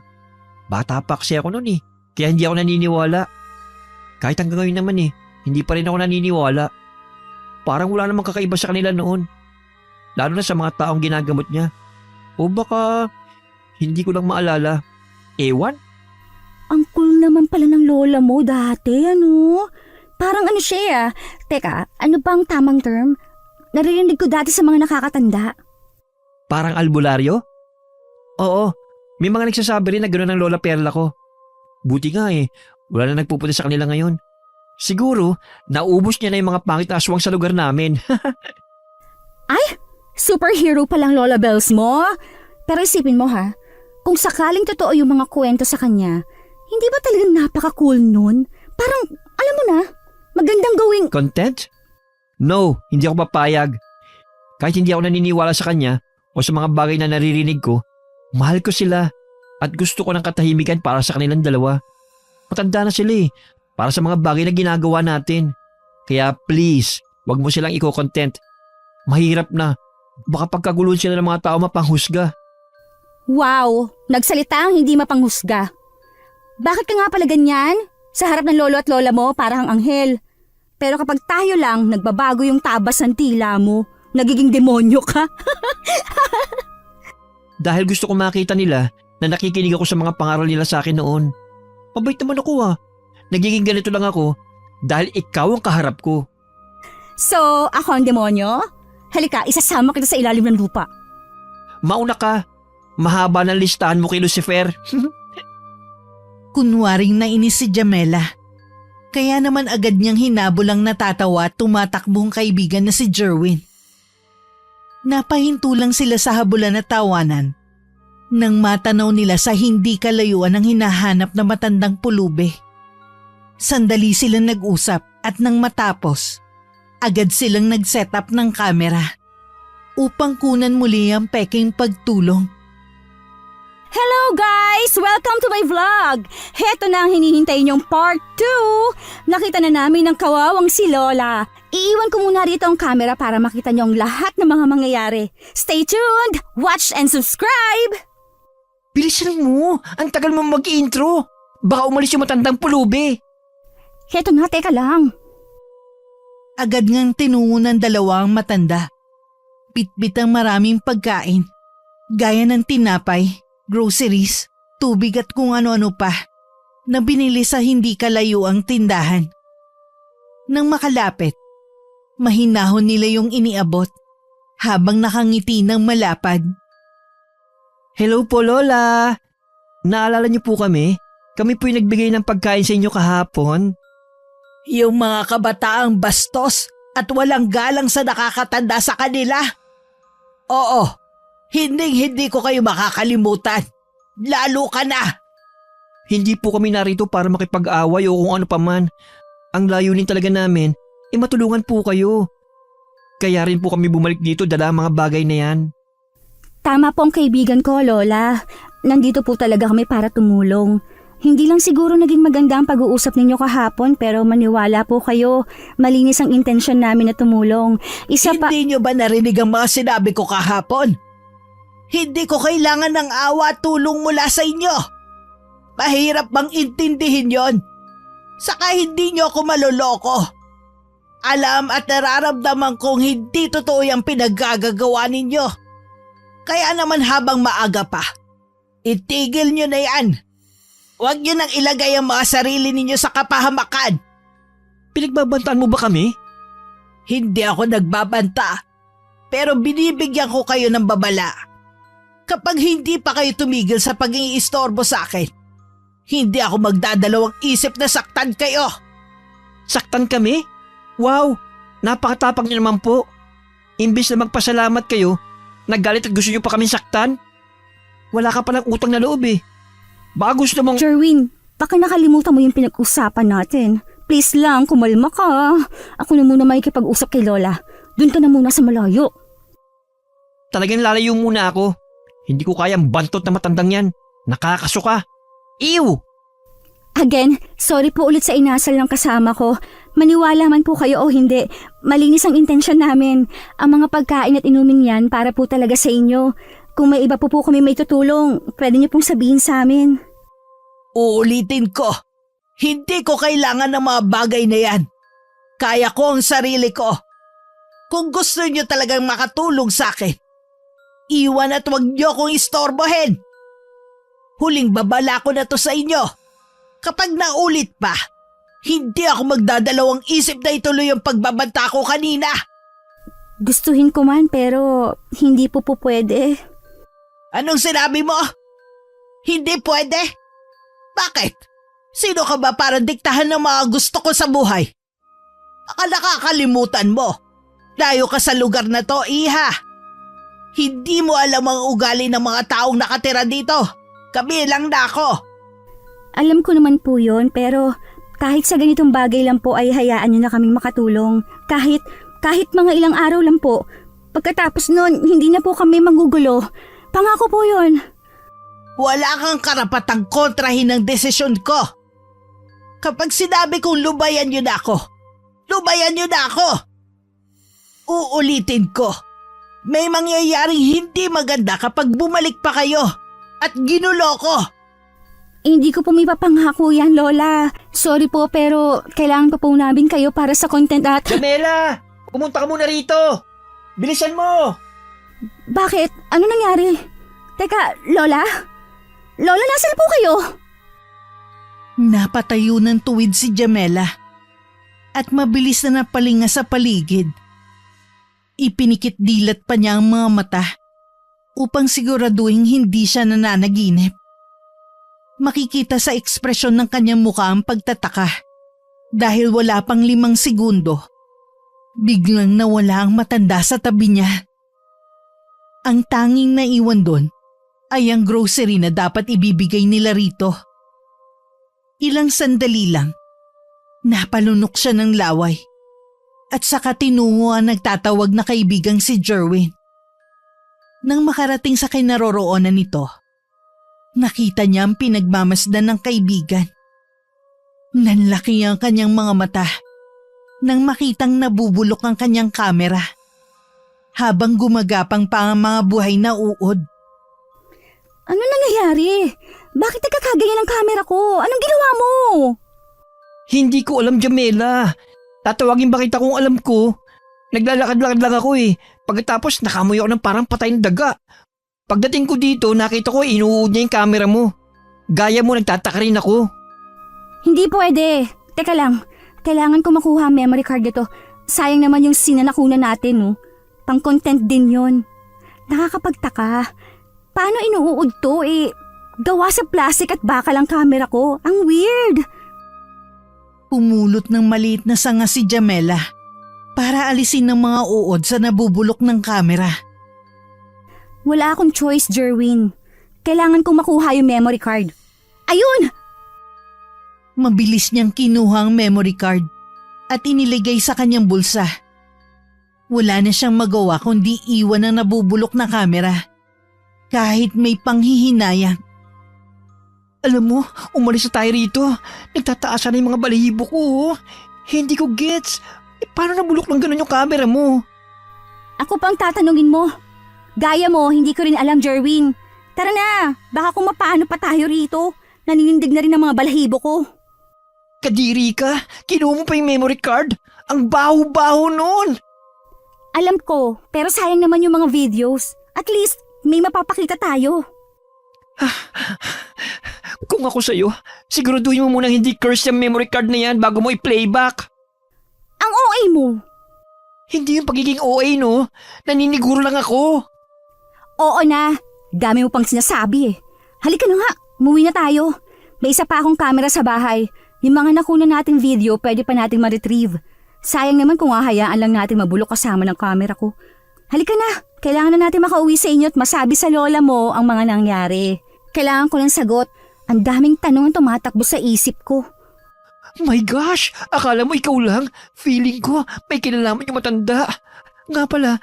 Bata pa kasi ako noon eh, kaya hindi ako naniniwala. Kahit hanggang ngayon naman hindi pa rin ako naniniwala. Parang wala namang kakaiba sa kanila noon. Lalo na sa mga taong ginagamot niya. O baka hindi ko lang maalala. Ewan? Ang cool naman pala ng lola mo dati, ano? Parang ano siya. Teka, ano bang tamang term? Naririnig ko dati sa mga nakakatanda. Parang albularyo? Oo, may mga nagsasabi rin na gano'n ang Lola Perla ko. Buti nga wala na nagpupunta sa kanila ngayon. Siguro, naubos niya na yung mga pangit na aswang sa lugar namin. Superhero palang Lola Bells mo. Pero isipin mo ha, kung sakaling totoo yung mga kwento sa kanya, hindi ba talagang napaka-cool nun? Parang, alam mo na, magandang gawing... Content? No, hindi ako papayag. Kahit hindi ako naniniwala sa kanya o sa mga bagay na naririnig ko, mahal ko sila at gusto ko ng katahimikan para sa kanilang dalawa. Matanda na sila para sa mga bagay na ginagawa natin. Kaya please, wag mo silang iko-content. Mahirap na. Baka pagkaguluhan sila ng mga tao mapanghusga. Wow, nagsalita ang hindi mapanghusga. Bakit ka nga pala ganyan? Sa harap ng lolo at lola mo, parang anghel. Pero kapag tayo lang, nagbabago yung tabas ng tila mo. Nagiging demonyo ka. Dahil gusto ko makita nila na nakikinig ako sa mga pangaral nila sa akin noon. Mabait naman ako Nagiging ganito lang ako dahil ikaw ang kaharap ko. So, ako ang demonyo? Halika, isasama kita sa ilalim ng lupa. Mauna ka. Mahaba ng listahan mo kay Lucifer. Kunwaring nainis si Jamela. Kaya naman agad niyang hinabol ang natatawa at tumatakbong kaibigan na si Jerwin. Napahinto lang sila sa habulan at tawanan nang matanaw nila sa hindi kalayuan ang hinahanap na matandang pulube. Sandali silang nag-usap at nang matapos, agad silang nag-set up ng kamera upang kunan muli ang peking pagtulong. Hello guys! Welcome to my vlog! Heto na ang hinihintay niyong part 2! Nakita na namin ang kawawang si Lola. Iiwan ko muna rito ang camera para makita niyo ang lahat ng mga mangyayari. Stay tuned! Watch and subscribe! Bilisan mo! Ang tagal mo mag-intro! Baka umalis yung matandang pulubi! Heto na, teka lang. Agad ngang tinungo ng dalawa ang matanda. Bitbit ang maraming pagkain, gaya ng tinapay, groceries, tubig at kung ano-ano pa na binili sa hindi kalayuang tindahan. Nang makalapit, mahinahon nila yung iniabot habang nakangiti ng malapad. Hello po, Lola! Naalala niyo po kami? Kami po yung nagbigay ng pagkain sa inyo kahapon. Yung mga kabataang bastos at walang galang sa nakakatanda sa kanila. Oo, hindi ko kayo makakalimutan. Lalo ka na! Hindi po kami narito para makipag-away o kung ano paman. Ang layunin talaga namin matulungan po kayo. Kaya rin po kami bumalik dito dala ang mga bagay na yan. Tama po ang kaibigan ko, Lola. Nandito po talaga kami para tumulong. Hindi lang siguro naging maganda ang pag-uusap ninyo kahapon pero maniwala po kayo. Malinis ang intensyon namin na tumulong. Hindi nyo ba narinig ang mga sinabi ko kahapon? Hindi ko kailangan ng awa at tulong mula sa inyo. Mahirap bang intindihin yon? Saka hindi nyo ako maloloko. Alam at nararamdaman kong hindi totoo yung pinaggagawa ninyo. Kaya naman habang maaga pa, itigil nyo na yan. Huwag nyo nang ilagay ang mga sarili ninyo sa kapahamakan. Pinagbabantaan mo ba kami? Hindi ako nagbabanta, pero binibigyan ko kayo ng babala. Kapag hindi pa kayo tumigil sa pag-iistorbo sa akin, hindi ako magdadalawang isip na saktan kayo. Saktan kami? Wow, napakatapang niyo naman po. Imbis na magpasalamat kayo, naggalit at gusto niyo pa kami saktan? Wala ka palang utang na loob eh. Baka gusto mong… Jerwin, baka nakalimutan mo yung pinag-usapan natin. Please lang, kumalma ka. Ako na muna makikipag-usap kay Lola. Doon ka na muna sa malayo. Talagang lalayo muna ako. Hindi ko kayang bantot na matandang yan. Nakakasuka. Ew! Again, sorry po ulit sa inasal ng kasama ko. Maniwala man po kayo o hindi, malinis ang intensyon namin. Ang mga pagkain at inumin yan para po talaga sa inyo. Kung may iba po kami may tutulong, pwede niyo pong sabihin sa amin. Uulitin ko, hindi ko kailangan ng mga bagay na yan. Kaya ko ang sarili ko. Kung gusto niyo talagang makatulong sa akin, iwan at huwag niyo akong istorbohin. Huling babala ko na to sa inyo. Kapag naulit pa, hindi ako magdadalawang isip na ituloy yung pagbabanta ko kanina. Gustuhin ko man pero hindi po pwede. Anong sinabi mo? Hindi pwede? Bakit? Sino ka ba para diktahan ng mga gusto ko sa buhay? Baka nakakalimutan mo. Layo ka sa lugar na to, Iha. Hindi mo alam ang ugali ng mga taong nakatira dito. Kabilang na ako. Alam ko naman po yun pero kahit sa ganitong bagay lang po ay hayaan niyo na kaming makatulong. Kahit mga ilang araw lang po. Pagkatapos nun, hindi na po kami magugulo. Pangako po yun. Wala kang karapatang kontrahin ang desisyon ko. Kapag sinabi kong lubayan niyo na ako, lubayan niyo na ako. Uulitin ko. May mangyayaring hindi maganda kapag bumalik pa kayo at ginulo ko. Hindi ko po may papangako yan, Lola. Sorry po pero kailangan pa po namin kayo para sa content at… Jamela! Pumunta ka muna rito! Bilisan mo! Bakit? Ano nangyari? Teka, Lola? Lola, nasaan po kayo? Napatayo ng tuwid si Jamela at mabilis na napalinga sa paligid. Ipinikit dilat pa niya ang mga mata upang siguraduhin hindi siya nananaginip. Makikita sa ekspresyon ng kanyang mukha ang pagtataka dahil wala pang 5 segundo. Biglang nawala ang matanda sa tabi niya. Ang tanging naiwan doon ay ang grocery na dapat ibibigay nila rito. Ilang sandali lang, napalunok siya ng laway at saka tinungo ang nagtatawag na kaibigang si Jerwin. Nang makarating sa kinaroroonan nito, nakita niya ang pinagmamasdan ng kaibigan. Nanlaki ang kanyang mga mata nang makitang nabubulok ang kanyang kamera habang gumagapang pa ang mga buhay na uod. Ano nangyayari? Bakit nagkakaganyan ang camera ko? Anong ginawa mo? Hindi ko alam, Jamela. Tatawagin ba kita kung alam ko? Naglalakad-lakad lang ako eh. Pagkatapos nakamoy ako ng parang patay ng daga. Pagdating ko dito, nakita ko inuud niya yung camera mo. Gaya mo, nagtataka rin ako. Hindi pwede. Teka lang. Kailangan ko makuha ang memory card nito. Sayang naman yung sinanakunan natin, no? Pang-content din yon. Nakakapagtaka. Paano inuud to? Gawa sa plastic at bakal ang camera ko. Ang weird. Pumulot ng maliit na sanga si Jamela para alisin ng mga uod sa nabubulok ng kamera. Wala akong choice, Jerwin. Kailangan kong makuha yung memory card. Ayun! Mabilis niyang kinuha ang memory card at iniligay sa kanyang bulsa. Wala na siyang magawa kundi iwan ang nabubulok na kamera. Kahit may panghihinayang. Alam mo, umalis na tayo rito. Nagtataasan na yung mga balahibo ko. Oh. Hindi ko gets. Paano nabulok ng ganun yung camera mo? Ako pang tatanungin mo. Gaya mo, hindi ko rin alam, Jerwin. Tara na, baka kung mapaano pa tayo rito. Naninindig na rin ang mga balahibo ko. Kadiri ka? Kinuha mo pa yung memory card? Ang baho-baho nun! Alam ko, pero sayang naman yung mga videos. At least, may mapapakita tayo. Kung ako sa'yo, siguraduhin mo munang hindi curse yung memory card na yan bago mo i-playback. Ang OA mo. Hindi yung pagiging OA, no? Naniniguro lang ako. Oo na, dami mo pang sinasabi eh. Halika na nga, umuwi na tayo. May isa pa akong camera sa bahay. Yung mga nakuna nating video, pwede pa nating ma-retrieve. Sayang naman kung hahayaan lang natin mabulok kasama ng camera ko. Halika na, kailangan na natin makauwi sa inyo at masabi sa lola mo ang mga nangyari. Kailangan ko ng sagot. Ang daming tanong ang tumatakbo sa isip ko. My gosh! Akala mo ikaw lang? Feeling ko may kinalaman yung matanda. Nga pala,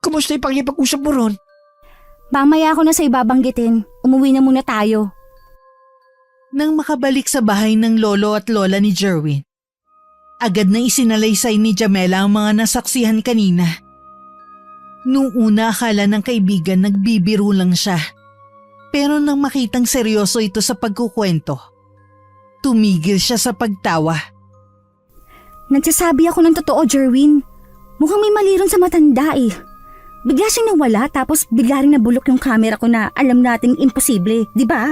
kumusta yung pakipag-usap mo ron? Mamaya ako na sa ibabanggitin. Umuwi na muna tayo. Nang makabalik sa bahay ng lolo at lola ni Jerwin, agad na isinalaysay ni Jamela ang mga nasaksihan kanina. Noong una akala ng kaibigan nagbibiro lang siya. Pero nang makitang seryoso ito sa pagkukwento, tumigil siya sa pagtawa. Nagsasabi ako ng totoo, Jerwin. Mukhang may mali ron sa matanda eh. Bigla siyang nawala tapos bigla rin nabulok yung camera ko na alam nating imposible, di ba?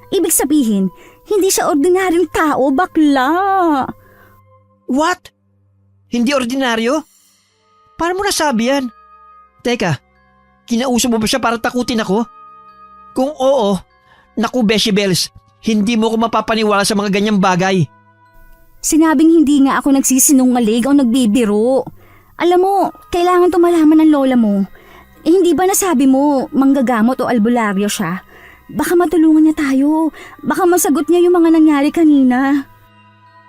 Ibig sabihin, hindi siya ordinaryong tao, bakla. What? Hindi ordinaryo? Paano mo nasabi yan? Teka, kinausap mo ba siya para takutin ako? Kung oo, naku Beshi Bells, hindi mo ko mapapaniwala sa mga ganyang bagay. Sinabing hindi nga ako nagsisinungaling o nagbibiro. Alam mo, kailangan to malaman ng lola mo. Eh, hindi ba nasabi mo manggagamot o albularyo siya? Baka matulungan niya tayo. Baka masagot niya yung mga nangyari kanina.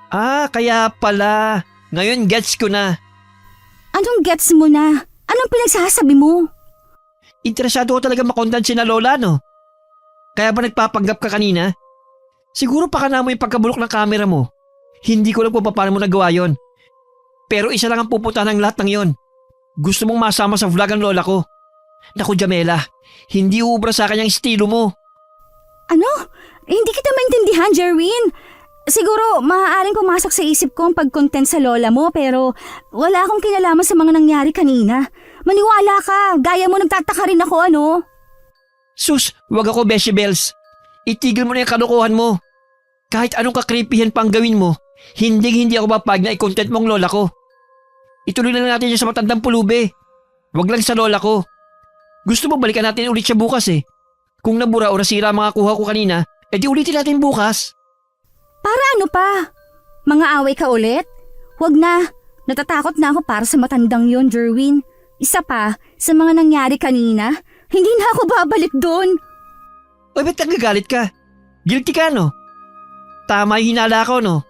Ah, kaya pala. Ngayon gets ko na. Anong gets mo na? Anong pinagsasabi mo? Interesado ko talaga makondansin na lola, no? Kaya ba nagpapanggap ka kanina? Siguro pakana mo yung pagkabulok ng camera mo. Hindi ko alam kung paano mo nagawa yon. Pero isa lang ang pupuntahan ng lahat ng yon. Gusto mong masama sa vlog ang lola ko. Naku Jamela, hindi uubra sa kanyang estilo mo. Ano? Hindi kita maintindihan, Jerwin. Siguro, maaaring pumasok sa isip ko ang pag-content sa lola mo pero wala akong kinalaman sa mga nangyari kanina. Maniwala ka, gaya mo nagtataka rin ako, ano? Sus, wag ako Beshi Bells. Itigil mo na yung kalokohan mo. Kahit anong kakripihan pang gawin mo, hindi ako papayag na i-content mo ang lola ko. Ituloy na lang natin siya sa matandang pulube. Wag lang sa lola ko. Gusto mo balikan natin ulit siya bukas eh. Kung nabura o nasira ang mga kuha ko kanina, edi ulitin natin bukas. Para ano pa? Mga away ka ulit? Huwag na. Natatakot na ako para sa matandang yon, Jerwin. Isa pa, sa mga nangyari kanina, hindi na ako babalik doon. O ba't nagagalit ka? Guilty ka no? Tama yung hinala ko no?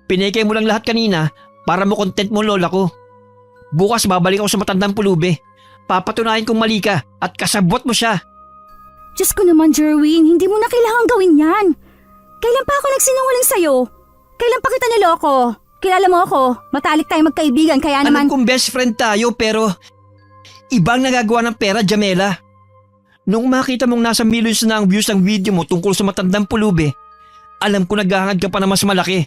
Pinekay mo lang lahat kanina para mo content mo lola ko. Bukas babalik ako sa matandang pulube. Papatunayan kong mali ka at kasabot mo siya. Diyos ko naman, Jerwin, hindi mo na kailangan gawin yan. Kailan pa ako nagsinungaling sa'yo? Kailan pa kita niloko? Kilala mo ako, matalik tayong magkaibigan kaya naman… Alam kong best friend tayo pero ibang nagagawa ng pera, Jamela. Nung makita mong nasa millions na ang views ng video mo tungkol sa matandang pulube, alam ko naghahangad ka pa na mas malaki.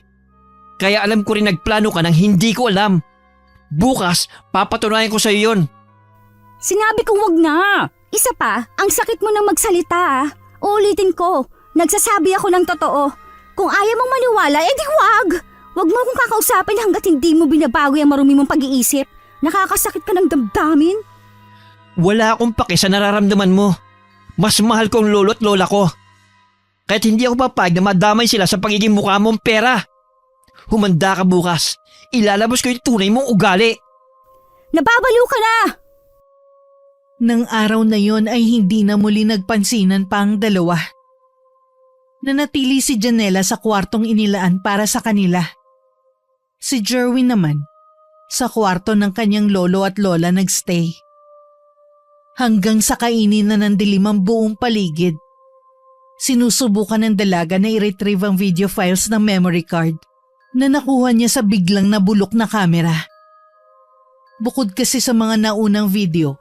Kaya alam ko rin nagplano ka ng hindi ko alam. Bukas, papatunayan ko sa iyo yun. Sinabi kong wag na. Isa pa, ang sakit mo nang magsalita. Uulitin ko, nagsasabi ako ng totoo. Kung ayaw mong maniwala, edi wag. Wag mo akong kakausapin hanggat hindi mo binabago yung marumi mong pag-iisip. Nakakasakit ka ng damdamin. Wala akong pake sa nararamdaman mo. Mas mahal ko ang lolo at lola ko. Kahit hindi ako papayag na madamay sila sa pagiging mukha mong pera. Humanda ka bukas. Ilalabas ko yung tunay mong ugali. Nababaliw ka na! Nang araw na yon ay hindi na muli nagpansinan pa ang dalawa. Nanatili si Janela sa kwartong inilaan para sa kanila. Si Jerwin naman, sa kwarto ng kanyang lolo at lola nagstay. Hanggang sa kainin na ng dilim ang buong paligid, sinusubukan ng dalaga na i-retrieve ang video files ng memory card na nakuha niya sa biglang nabulok na kamera. Bukod kasi sa mga naunang video,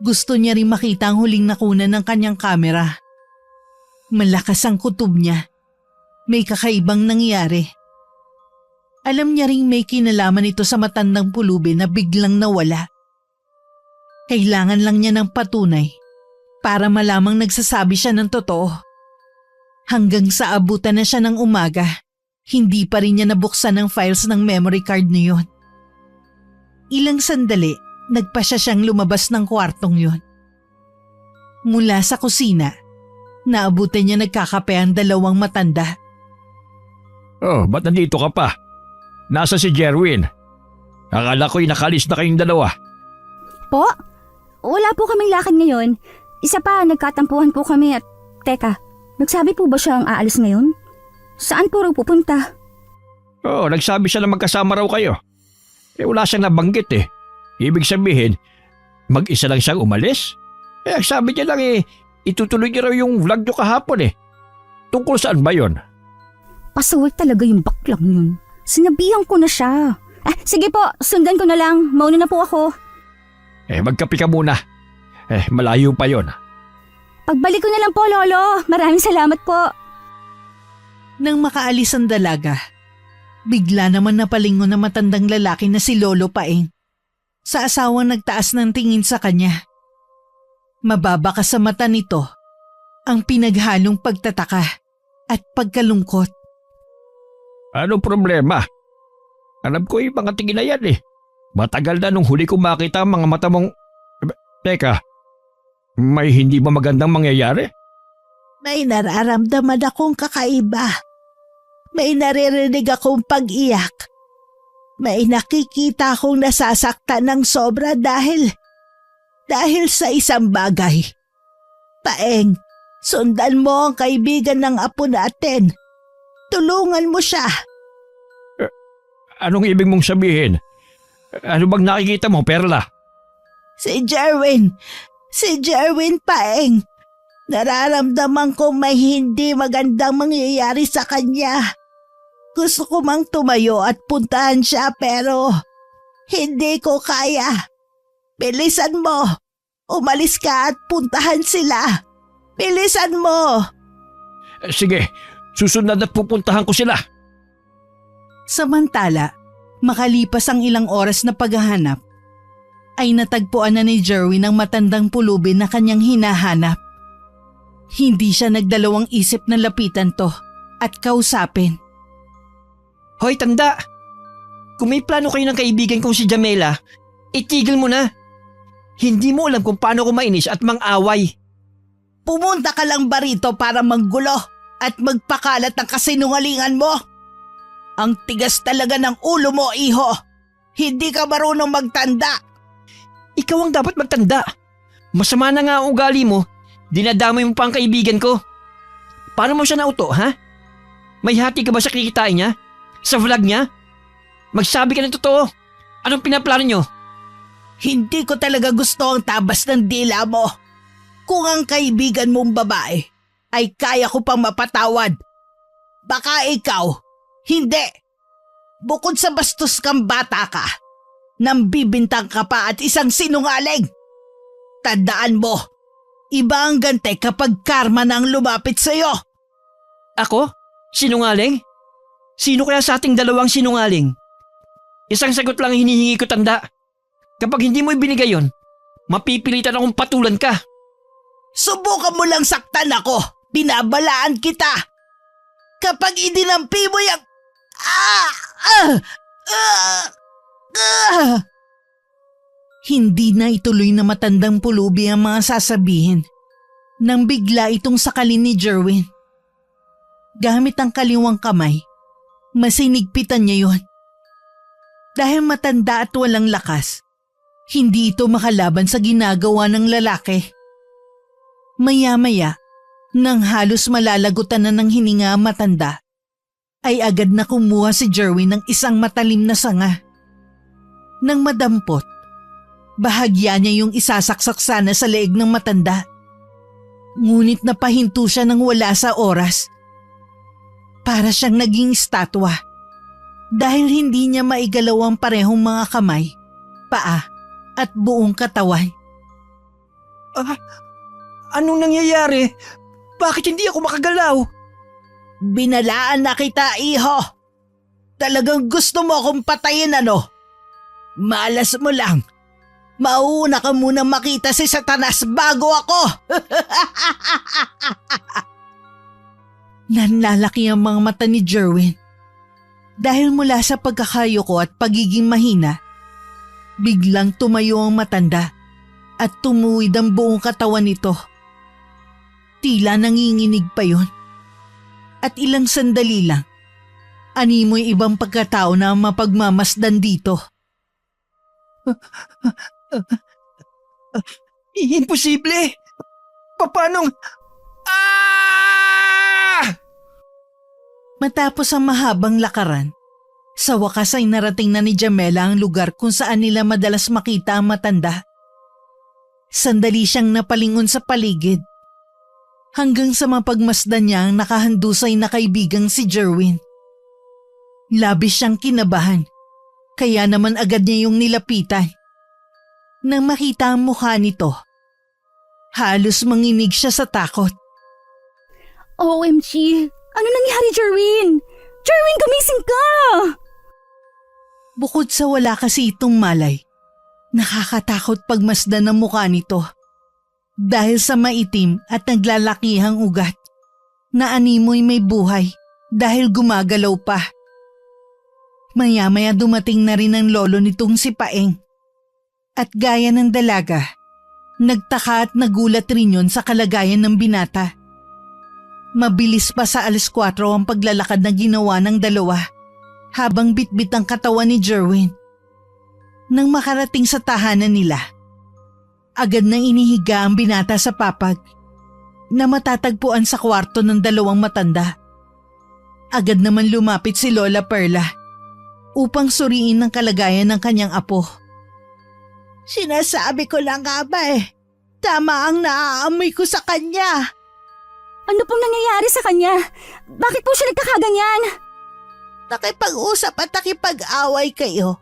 gusto niya rin makita ang huling nakunan ng kanyang kamera. Malakas ang kutob niya. May kakaibang nangyari. Alam niya ring may kinalaman ito sa matandang pulubi na biglang nawala. Kailangan lang niya ng patunay para malamang nagsasabi siya ng totoo. Hanggang sa abutan na siya ng umaga, hindi pa rin niya nabuksan ang files ng memory card niyon. Ilang sandali, nagpa siya siyang lumabas ng kwartong yun. Mula sa kusina, naabutan niya nagkakape ang dalawang matanda. Oh, ba't nandito ka pa? Nasa si Jerwin. Akala ko'y nakalis na kayong dalawa. Po? Wala po kaming lakad ngayon. Isa pa, nagkatampuhan po kami at… Teka, nagsabi po ba siyang aalis ngayon? Saan po raw pupunta? Oo, nagsabi siya na magkasama raw kayo. Wala siyang nabanggit eh. Ibig sabihin, mag-isa lang siyang umalis? Sabi niya lang itutuloy niya raw yung vlog niyo kahapon eh. Tungkol saan ba yon? Pasaway talaga yung baklang yun. Sinabihan ko na siya. Sige po, sundan ko na lang. Mauna na po ako. Magkape ka muna. Malayo pa yon. Pagbalik ko na lang po, Lolo. Maraming salamat po. Nang makaalis ang dalaga, bigla naman napalingon na matandang lalaki na si Lolo Paeng. Sa asawang nagtaas ng tingin sa kanya. Mababa ka sa mata nito ang pinaghalong pagtataka at pagkalungkot. Anong problema? Alam ko yung mga tingin na yan eh. Matagal na nung huli ko makita ang mga mata mong… Teka, may hindi ba magandang mangyayari? May nararamdaman akong kakaiba. May naririnig akong pag-iyak. May nakikita akong nasasaktan ng sobra dahil sa isang bagay. Paeng, sundan mo ang kaibigan ng apo natin. Tulungan mo siya. Anong ibig mong sabihin? Ano bang nakikita mo, Perla? Si Jerwin Paeng. Nararamdaman ko may hindi magandang mangyayari sa kanya. Gusto ko mang tumayo at puntahan siya pero hindi ko kaya. Bilisan mo. Umalis ka at puntahan sila. Bilisan mo. Sige, susunod at pupuntahan ko sila. Samantala, makalipas ang ilang oras na paghahanap, ay natagpuan na ni Jerwin ang matandang pulubi na kanyang hinahanap. Hindi siya nagdalawang isip na lapitan to at kausapin. Hoy, tanda! Kung may plano kayo ng kaibigan kong si Jamela, itigil mo na. Hindi mo alam kung paano ko mainis at mang-away. Pumunta ka lang ba rito para manggulo at magpakalat ng kasinungalingan mo? Ang tigas talaga ng ulo mo, iho. Hindi ka marunong magtanda. Ikaw ang dapat magtanda. Masama na nga ang ugali mo. Dinadamay mo pa ang kaibigan ko. Paano mo siya nauto, ha? May hati ka ba sa kikitain niya? Sa vlog niya? Magsabi ka ng totoo. Anong pinaplano niyo? Hindi ko talaga gusto ang tabas ng dila mo. Kung ang kaibigan mong babae ay kaya ko pang mapatawad. Baka ikaw, hindi. Bukod sa bastos kang bata ka, nambibintang ka pa at isang sinungaling. Tandaan mo, iba ang gante kapag karma na ang lumapit sa'yo. Ako? Sinungaling? Sino kaya sa ating dalawang sinungaling? Isang sagot lang hinihingi ko, tanda. Kapag hindi mo ibinigay yon, mapipilitan akong patulan ka. Subukan mo lang saktan ako. Binabalaan kita. Kapag idinampi mo yung… Hindi na ituloy na matandang pulubi ang mga sasabihin nang bigla itong sakalin ni Jerwin. Gamit ang kaliwang kamay, masinigpitan niya yon. Dahil matanda at walang lakas, hindi ito makalaban sa ginagawa ng lalaki. Maya-maya, nang halos malalagutan na ng hininga ang matanda, ay agad na kumuha si Jerwin ng isang matalim na sanga. Nang madampot, bahagya niya yung isasaksak sana sa leeg ng matanda. Ngunit napahinto siya nang wala sa oras. Para siyang naging estatwa dahil hindi niya maigalaw ang parehong mga kamay, paa at buong katawan. Anong nangyayari? Bakit hindi ako makagalaw? Binalaan na kita, iho. Talagang gusto mo akong patayin, ano? Malas mo lang. Mauuna ka muna makita si Satanas bago ako. Nanlalaki ang mga mata ni Jerwin. Dahil mula sa pagkakayoko at pagiging mahina, biglang tumayo ang matanda at tumuwid ang buong katawan nito. Tila nanginginig pa yon. At ilang sandali lang, animoy ibang pagkatao na mapagmamasdan dito. Imposible! Paanong... Ah! Matapos ang mahabang lakaran, sa wakas ay narating na ni Jamela ang lugar kung saan nila madalas makita ang matanda. Sandali siyang napalingon sa paligid hanggang sa mapagmasdan niya ang nakahandusay na kaibigang si Jerwin. Labis siyang kinabahan, kaya naman agad niya yung nilapitan. Nang makita ang mukha nito, halos manginig siya sa takot. OMG! Ano nangyari, Jerwin? Jerwin, gumising ka! Bukod sa wala kasi itong malay, nakakatakot pagmasdan ang mukha nito. Dahil sa maitim at naglalakihang ugat na animoy may buhay dahil gumagalaw pa. Maya-maya dumating na rin ang lolo nitong si Paeng. At gaya ng dalaga, nagtaka at nagulat rin yun sa kalagayan ng binata. Mabilis pa sa 4:00 ang paglalakad na ginawa ng dalawa habang bitbit ang katawan ni Jerwin. Nang makarating sa tahanan nila, agad nang inihiga ang binata sa papag na matatagpuan sa kwarto ng dalawang matanda. Agad naman lumapit si Lola Perla upang suriin ang kalagayan ng kanyang apo. Sinasabi ko lang nga ba tama ang naaamoy ko sa kanya. Ano pong nangyayari sa kanya? Bakit po siya nagkakaganyan? Nakipag-usap at nakipag-away kayo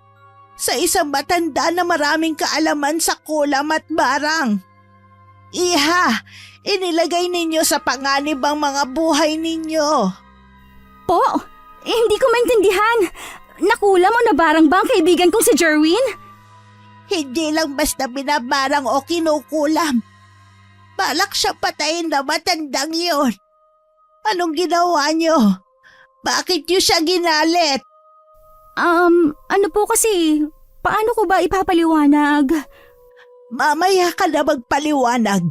sa isang matanda na maraming kaalaman sa kulam at barang. Iha, inilagay ninyo sa panganib ang mga buhay ninyo. Po, hindi ko maintindihan. Nakulam o nabarang ba ang kaibigan kong si Jerwin? Hindi lang basta binabarang o kinukulam. Balak siya patayin na matandang yun. Anong ginawa niyo? Bakit niyo siya ginalit? Ano po kasi, paano ko ba ipapaliwanag? Mamaya ka na magpaliwanag.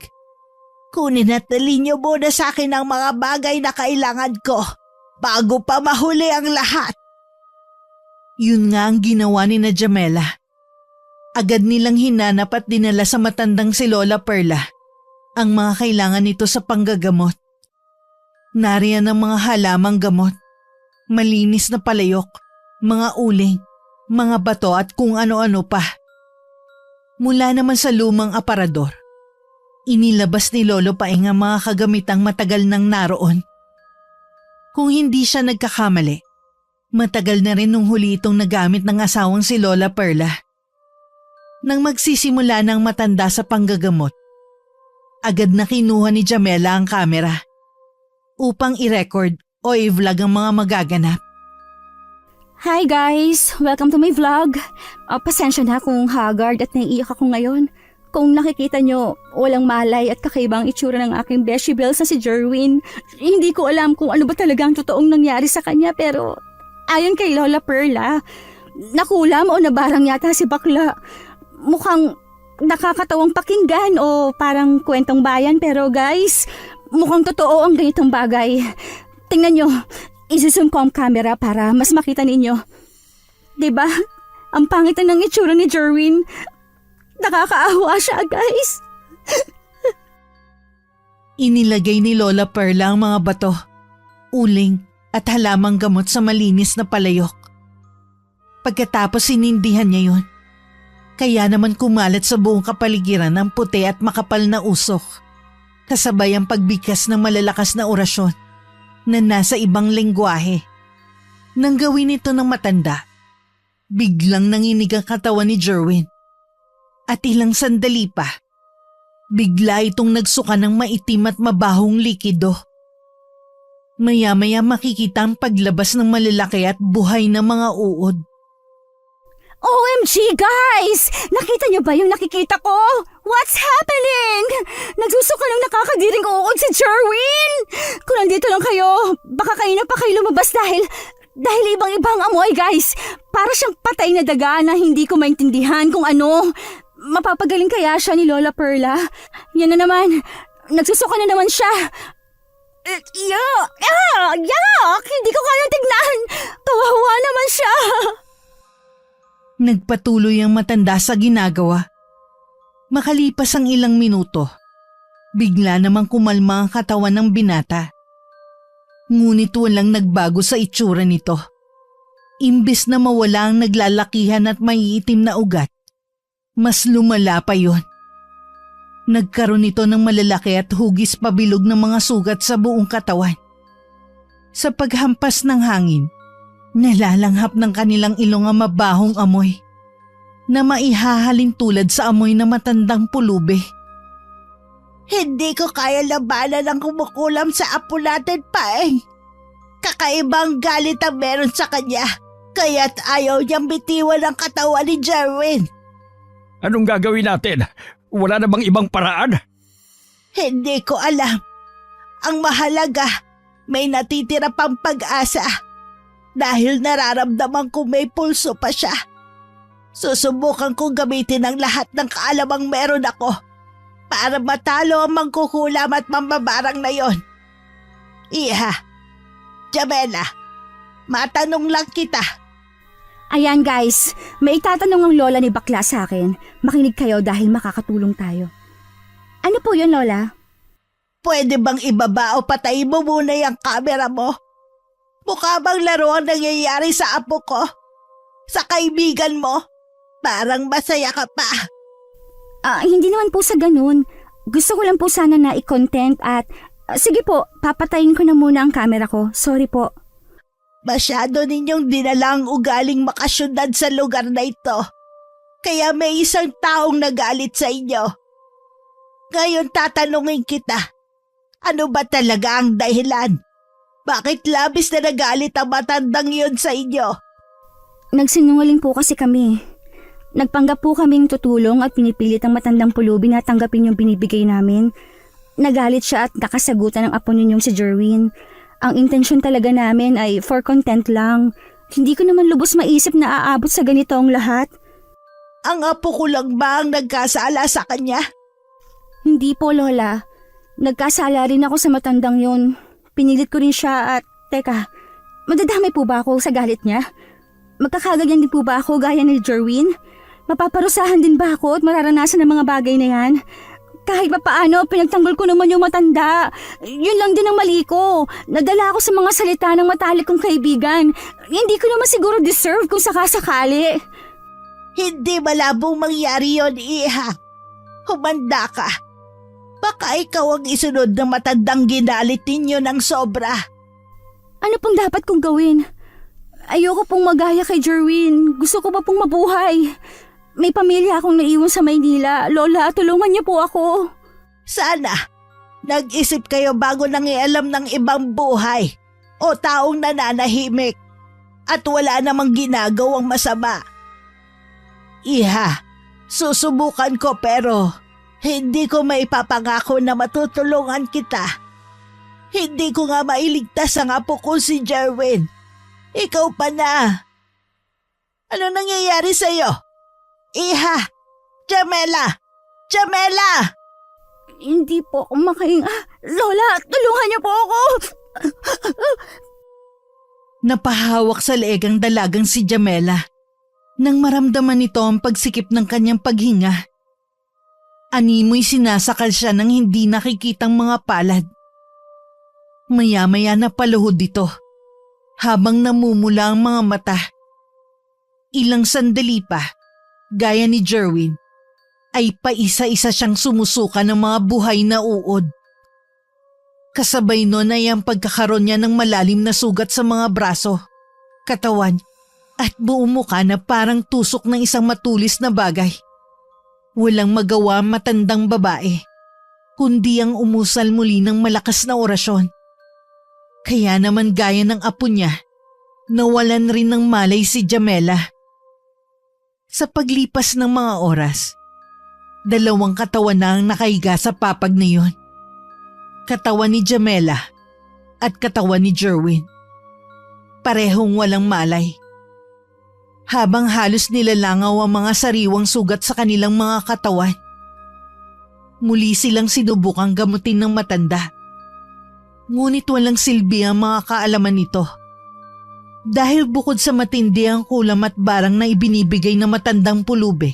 Kunin at dalhin niyo muna sa akin ang mga bagay na kailangan ko bago pa mahuli ang lahat. Yun nga ang ginawa ni na Jamela. Agad nilang hinanap at dinala sa matandang si Lola Perla ang mga kailangan nito sa panggagamot. Nariyan ang mga halamang gamot, malinis na palayok, mga uling, mga bato at kung ano-ano pa. Mula naman sa lumang aparador, inilabas ni Lolo Paeng ang mga kagamitang matagal nang naroon. Kung hindi siya nagkakamali, matagal na rin nung huli itong nagamit ng asawang si Lola Perla. Nang magsisimula ng matanda sa panggagamot, agad na kinuha ni Jamela ang kamera upang i-record o i-vlog ang mga magaganap. Hi guys! Welcome to my vlog. Pasensya na kung haggard at naiiyak ako ngayon. Kung nakikita nyo, walang malay at kakaibang itsura ng aking beshi bells na si Jerwin. Hindi ko alam kung ano ba talagang totoong nangyari sa kanya pero ayon kay Lola Perla, nakulam o nabarang yata si bakla. Mukhang nakakatawang pakinggan o parang kwentong bayan pero guys, mukhang totoo ang ganitong bagay. Tingnan nyo, isi-zoom ko ang camera para mas makita ninyo. Diba? Ang pangit na ng itsura ni Jerwin. Nakakaawa siya guys. Inilagay ni Lola Perla ang mga bato, uling at halamang gamot sa malinis na palayok. Pagkatapos sinindihan niya yon, kaya naman kumalat sa buong kapaligiran ang puti at makapal na usok, kasabay ang pagbigkas ng malalakas na orasyon na nasa ibang lengguwahe. Nang gawin ito ng matanda, biglang nanginig ang katawan ni Jerwin. At ilang sandali pa, bigla itong nagsuka ng maitim at mabahong likido. Maya-maya makikita ang paglabas ng malalaki at buhay na mga uod. OMG guys! Nakita niyo ba yung nakikita ko? What's happening? Nagsusuka ng nakakadiring uod si Jerwin! Kung nandito lang kayo, baka kayo na pa kayo lumabas dahil ibang-ibang amoy guys. Para siyang patay na daga na hindi ko maintindihan kung ano. Mapapagaling kaya siya ni Lola Perla? Yan na naman. Nagsusuka na naman siya. Yuck! Hindi ko kaya tignan. Kawawa naman siya. Nagpatuloy ang matanda sa ginagawa. Makalipas ang ilang minuto, bigla namang kumalma ang katawan ng binata. Ngunit walang nagbago sa itsura nito. Imbes na mawala ang naglalakihan at maiitim na ugat, mas lumala pa yon. Nagkaroon ito ng malalaki at hugis pabilog ng mga sugat sa buong katawan. Sa paghampas ng hangin, nalalanghap ng kanilang ilong ang mabahong amoy na maihahalin tulad sa amoy na matandang pulubi. Hindi ko kaya labanan ang kumukulam sa apo natin, Paeng. Kakaibang galit ang meron sa kanya, kaya't ayaw niyang bitiwan ang katawan ni Jerwin. Anong gagawin natin? Wala na bang ibang paraan? Hindi ko alam. Ang mahalaga, may natitira pang pag-asa. Dahil nararamdaman ko may pulso pa siya. Susubukan kong gamitin ang lahat ng kaalamang meron ako para matalo ang mangkukulam at mambabarang na yon. Iha, Jamela, matanong lang kita. Ayan guys, may itatanong ang lola ni Bakla sa akin. Makinig kayo dahil makakatulong tayo. Ano po yun, Lola? Pwede bang ibaba o patayin mo muna yung camera mo? Mukha bang laro ang nangyayari sa apo ko? Sa kaibigan mo? Parang masaya ka pa. Hindi naman po sa ganun. Gusto ko lang po sana na i-content at... sige po, papatayin ko na muna ang camera ko. Sorry po. Masyado ninyong dinalang ugaling makasyudad sa lugar na ito. Kaya may isang taong nagalit sa inyo. Ngayon tatanungin kita, ano ba talaga ang dahilan? Bakit labis na nagalit ang matandang yun sa inyo? Nagsinungaling po kasi kami. Nagpanggap po kaming tutulong at pinipilit ang matandang pulubi na tanggapin yung binibigay namin. Nagalit siya at nakasagutan ng apo ninyong si Jerwin. Ang intensyon talaga namin ay for content lang. Hindi ko naman lubos maisip na aabot sa ganito ang lahat. Ang apo ko lang ba ang nagkasala sa kanya? Hindi po, Lola. Nagkasala rin ako sa matandang yun. Pinilit ko rin siya at... Teka, madadamay po ba ako sa galit niya? Magkakaganyan din po ba ako gaya ni Jerwin? Mapaparusahan din ba ako at mararanasan ng mga bagay na yan? Kahit pa paano, pinagtanggol ko naman yung matanda. Yun lang din ang mali ko. Nadala ako sa mga salita ng matalik kong kaibigan. Hindi ko naman siguro deserve kung sakasakali. Hindi malabong mangyari yon, Iha. Humanda ka. Baka ikaw ang isunod ng matandang ginalit ninyo ng sobra. Ano pong dapat kong gawin? Ayoko pong magaya kay Jerwin. Gusto ko pa pong mabuhay. May pamilya akong naiwan sa Maynila. Lola, tulungan niyo po ako. Sana, nag-isip kayo bago nangialam ng ibang buhay o taong nananahimik at wala namang ginagawang masama. Iha, susubukan ko pero hindi ko maipapangako na matutulungan kita. Hindi ko nga mailigtas ang apo ko si Jerwin. Ikaw pa na. Ano nangyayari sa'yo? Iha! Jamela! Jamela! Hindi po ako makahinga. Lola, tulungan niyo po ako. Napahawak sa leeg ang dalagang si Jamela. Nang maramdaman nito ang pagsikip ng kanyang paghinga, animoy sinasakal siya ng hindi nakikitang mga palad. Maya-maya napaluhod dito Habang namumula ang mga mata, ilang sandali pa, gaya ni Jerwin, ay paisa-isa siyang sumusuka ng mga buhay na uod. Kasabay nun ay ang pagkakaroon niya ng malalim na sugat sa mga braso, katawan, at buong mukha na parang tusok ng isang matulis na bagay. Walang magawa ang matandang babae, kundi ang umusal muli ng malakas na orasyon. Kaya naman gaya ng apo niya, nawalan rin ng malay si Jamela. Sa paglipas ng mga oras, 2 katawan na ang nakahiga sa papag na yun. Katawan ni Jamela at katawan ni Jerwin. Parehong walang malay. Habang halos nilalangaw ang mga sariwang sugat sa kanilang mga katawan, muli silang sinubukang gamutin ng matanda. Ngunit walang silbi ang mga kaalaman nito. Dahil bukod sa matindi ang kulam at barang na ibinibigay ng matandang pulube,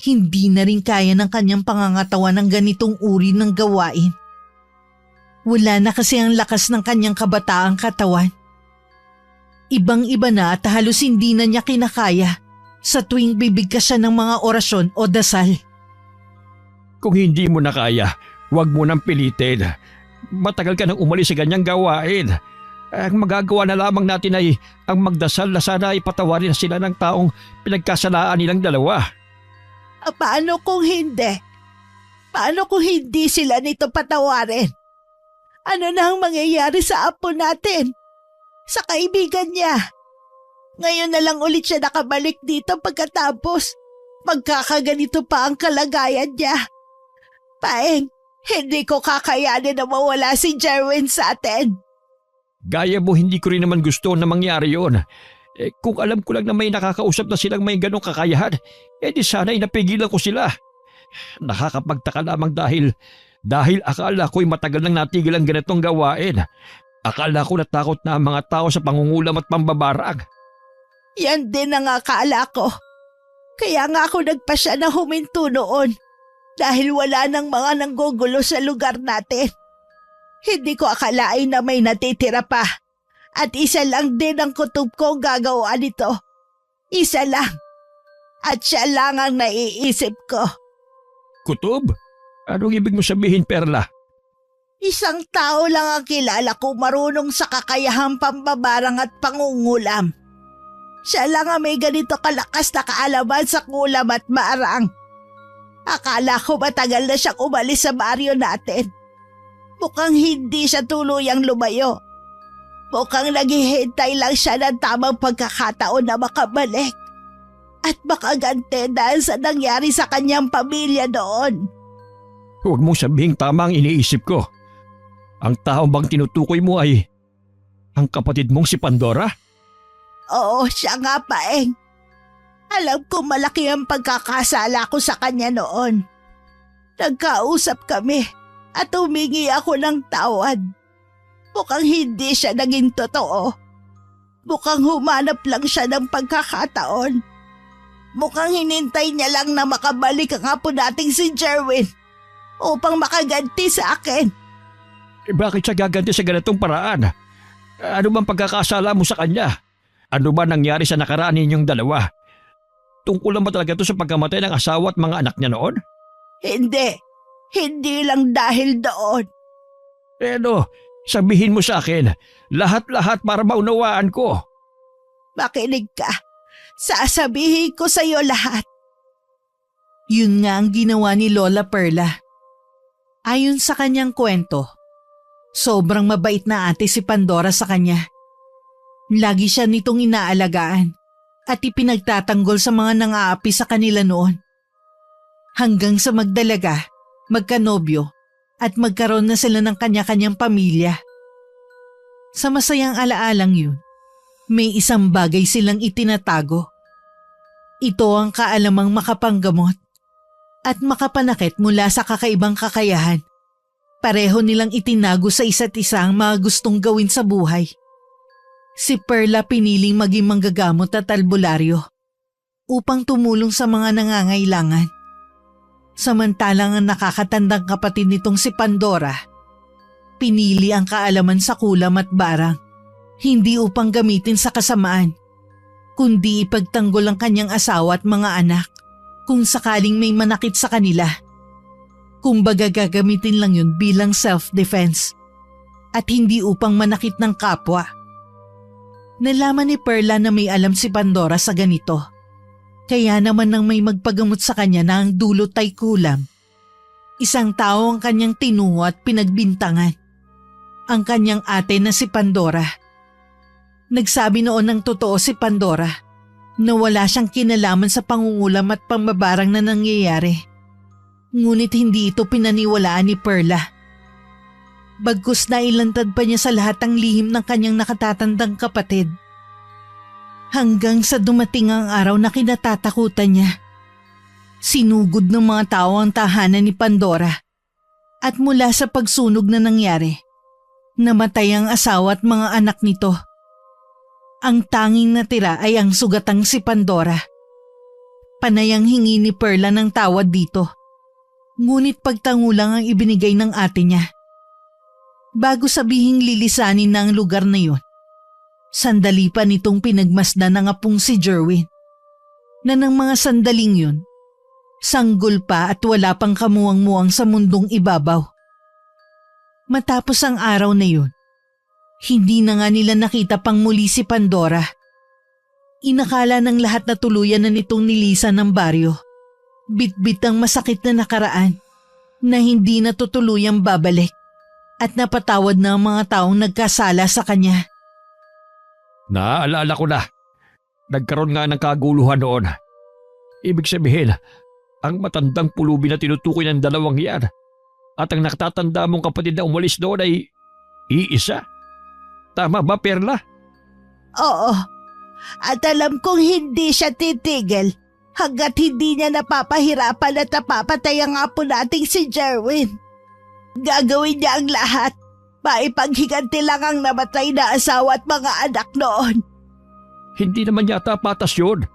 hindi na rin kaya ng kanyang pangangatawan ng ganitong uri ng gawain. Wala na kasi ang lakas ng kanyang kabataang katawan. Ibang-iba na at halos hindi na niya kinakaya sa tuwing bibigkas siya ng mga orasyon o dasal. Kung hindi mo na kaya, huwag mo nang pilitin. Matagal ka nang umalis sa ganyang gawain. Ang magagawa na lamang natin ay ang magdasal na sana ay patawarin sila ng taong pinagkasalaan nilang dalawa. Paano kung hindi? Paano kung hindi sila nito patawarin? Ano na ang mangyayari sa apo natin? Sa kaibigan niya? Ngayon na lang ulit siya nakabalik dito pagkatapos magkakaganito pa ang kalagayan niya. Paeng, hindi ko kakayanin na mawala si Jerwin sa atin. Gaya mo, hindi ko rin naman gusto na mangyari yon. Kung alam ko lang na may nakakausap na silang may ganong kakayahan, di sana'y napigilan ko sila. Nakakapagtaka lamang dahil akala ko'y matagal nang natigil ang ganitong gawain. Akala ko natakot na ang mga tao sa pangungulam at pambabarang. Yan din ang akala ko. Kaya nga ako nagpasya na huminto noon dahil wala nang mga nanggugulo sa lugar natin. Hindi ko akalain na may natitira pa. At isa lang din ang kutob ko gagawa nito. Isa lang. At siya lang ang naiisip ko. Kutob? Anong ibig mo sabihin, Perla? Isang tao lang ang kilala ko marunong sa kakayahang pambabarang at pangungulam. Siya lang ang may ganito kalakas na kaalaman sa kulam at marang. Akala ko matagal na siyang umalis sa baryo natin. Mukhang hindi siya tuluyang lumayo. Mukhang naghihintay lang siya ng tamang pagkakataon na makabalik. At makagante dahil sa nangyari sa kanyang pamilya doon. Huwag mong sabihing tama ang iniisip ko. Ang tao bang tinutukoy mo ay ang kapatid mong si Pandora? Oo, siya nga Paeng. Alam ko malaki ang pagkakasala ko sa kanya noon. Nagkausap kami at humingi ako ng tawad. Mukhang hindi siya naging totoo. Mukhang humanap lang siya ng pagkakataon. Mukhang hinintay niya lang na makabalik ang apo nating si Jerwin upang makaganti sa akin. Bakit siya gaganti sa ganitong paraan? Ano bang pagkakasala mo sa kanya? Ano ba nangyari sa nakaraan ninyong dalawa? Tungkol lang ba talaga ito sa pagkamatay ng asawa at mga anak niya noon? Hindi. Hindi lang dahil doon. Sabihin mo sa akin, lahat-lahat para maunawaan ko. Makinig ka. Sasabihin ko sa iyo lahat. Yun nga ang ginawa ni Lola Perla. Ayon sa kanyang kwento, sobrang mabait na ate si Pandora sa kanya. Lagi siya nitong inaalagaan at ipinagtatanggol sa mga nang-aapi sa kanila noon. Hanggang sa magdalaga, magkanobyo at magkaroon na sila ng kanya-kanyang pamilya. Sa masayang alaalang yun, may isang bagay silang itinatago. Ito ang kaalamang makapanggamot at makapanakit mula sa kakaibang kakayahan. Pareho nilang itinago sa isa't isa ang mga gustong gawin sa buhay. Si Perla piniling maging manggagamot at albularyo upang tumulong sa mga nangangailangan. Samantalang ang nakakatandang kapatid nitong si Pandora, pinili ang kaalaman sa kulam at barang Hindi upang gamitin sa kasamaan, kundi ipagtanggol ang kanyang asawa at mga anak kung sakaling may manakit sa kanila. Kumbaga gagamitin lang yun bilang self-defense at hindi upang manakit ng kapwa. Nalaman ni Perla na may alam si Pandora sa ganito. Kaya naman nang may magpagamot sa kanya na ang dulot ay kulam, isang tao ang kanyang tinuho at pinagbintangan. Ang kanyang ate na si Pandora. Nagsabi noon ng totoo si Pandora na wala siyang kinalaman sa pangungulam at pambabarang na nangyayari. Ngunit hindi ito pinaniwalaan ni Perla. Bagkus na ilantad pa niya sa lahat ang lihim ng kanyang nakatatandang kapatid. Hanggang sa dumating ang araw na kinatatakutan niya. Sinugod ng mga tao ang tahanan ni Pandora. At mula sa pagsunog na nangyari, namatay ang asawa at mga anak nito. Ang tanging natira ay ang sugatang si Pandora. Panayang hingi ni Perla ng tawad dito. Ngunit pagtangulang ang ibinigay ng ate niya. Bago sabihing lilisanin na ang lugar na yun, sandali pa nitong pinagmasdan ng apong si Jerwin. Na ng mga sandaling yun, sanggol pa at wala pang kamuwang-muwang sa mundong ibabaw. Matapos ang araw na yun, hindi na nga nila nakita pang muli si Pandora. Inakala ng lahat na tuluyan na nitong nilisan ng baryo. Bitbit ang masakit na nakaraan na hindi na tutuluyang babalik at napatawad na ang mga taong nagkasala sa kanya. Naaalala ko na. Nagkaroon nga ng kaguluhan noon. Ibig sabihin, ang matandang pulubi na tinutukoy ng dalawang yan at ang nakatatanda mong kapatid na umalis doon ay iisa. Tama ba, Perla? Oo. At alam kong hindi siya titigil hanggat hindi niya napapahirapan at napapatay ang apo nating si Jerwin. Gagawin niya ang lahat. Maipaghiganti lang ang namatay na asawa at mga anak noon. Hindi naman yata patas yun.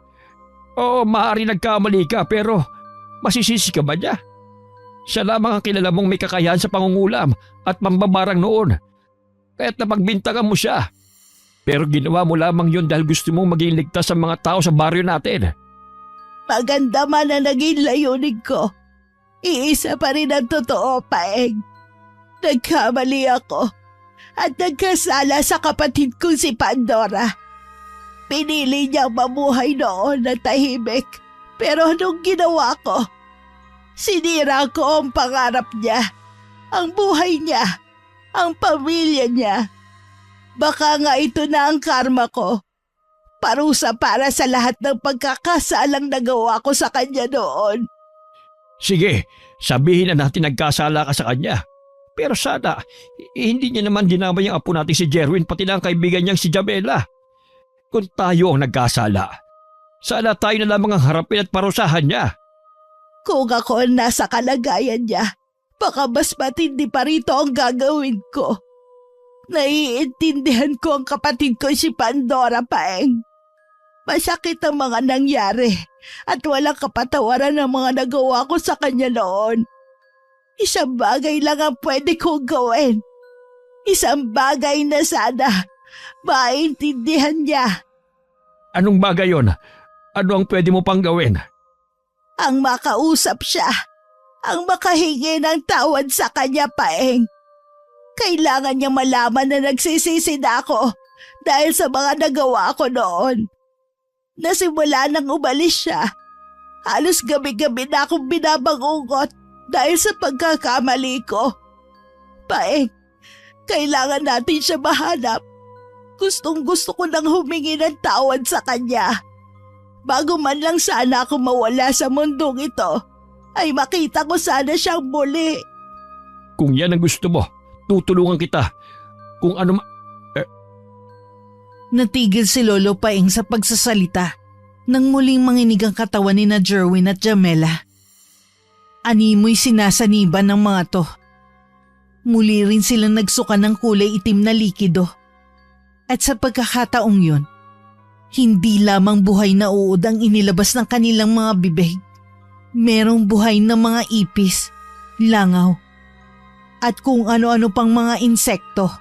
Oo, maaari nagkamali ka pero masisisi ka ba niya? Siya lamang ang kilala mong may kakayahan sa pangungulam at pambabarang noon. Kaya't napagbintangan mo siya. Pero ginawa mo lamang yun dahil gusto mong maging ligtas sa mga tao sa baryo natin. Maganda man na naging layunin ko. Iisa pa rin ang totoo, Paeng. Nagkamali ako at nagkasala sa kapatid kong si Pandora. Pinili niyang mamuhay noon na tahimik. Pero anong ginawa ko? Sinira ko ang pangarap niya, ang buhay niya, ang pamilya niya. Baka nga ito na ang karma ko. Parusa para sa lahat ng pagkakasalang nagawa ko sa kanya noon. Sige, sabihin na natin nagkasala ka sa kanya. Pero sana, hindi niya naman dinamay ang apo natin si Jerwin pati na ang kaibigan niyang si Jamela. Kung tayo ang nagkasala, sana tayo na lamang ang harapin at parusahan niya. Kung ako ang nasa kalagayan niya, baka mas matindi pa rito ang gagawin ko. Naiintindihan ko ang kapatid ko si Pandora, Paeng. Masakit ang mga nangyari at walang kapatawaran ang mga nagawa ko sa kanya noon. Isang bagay lang ang pwede kong gawin. Isang bagay na sana maintindihan niya. Anong bagay yon? Ano ang pwede mo pang gawin? Ang makausap siya. Ang makahingi ng tawad sa kanya, Paeng. Kailangan niya malaman na nagsisisi na ako dahil sa mga nagawa ko noon. Nasimula nang umalis siya. Halos gabi-gabi na akong binabangungot dahil sa pagkakamali ko. Paeng, kailangan natin siya mahanap. Gustong-gusto ko nang humingi ng tawad sa kanya. Bago man lang sana ako mawala sa mundong ito, ay makita ko sana siyang muli. Kung yan ang gusto mo, tutulungan kita. Kung ano Natigil si Lolo Paeng sa pagsasalita nang muling manginig ang katawan ni na Jerwin at Jamela. Animoy sinasaniban ng mga to. Muli rin silang nagsuka ng kulay itim na likido. At sa pagkakataong yun, hindi lamang buhay na uod ang inilabas ng kanilang mga bibig. Merong buhay na mga ipis, langaw, at kung ano-ano pang mga insekto.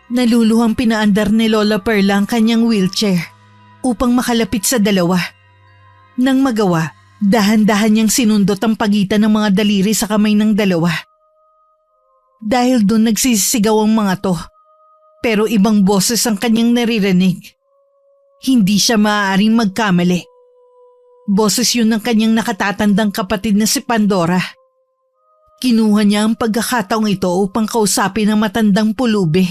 Naluluhang pinaandar ni Lola Perla ang kanyang wheelchair upang makalapit sa dalawa. Nang magawa, dahan-dahan niyang sinundot ang pagitan ng mga daliri sa kamay ng dalawa. Dahil doon nagsisisigaw ang mga to, pero ibang boses ang kanyang naririnig. Hindi siya maaaring magkamali. Boses yun ng kanyang nakatatandang kapatid na si Pandora. Kinuha niya ang pagkakataong ito upang kausapin ang matandang pulubi.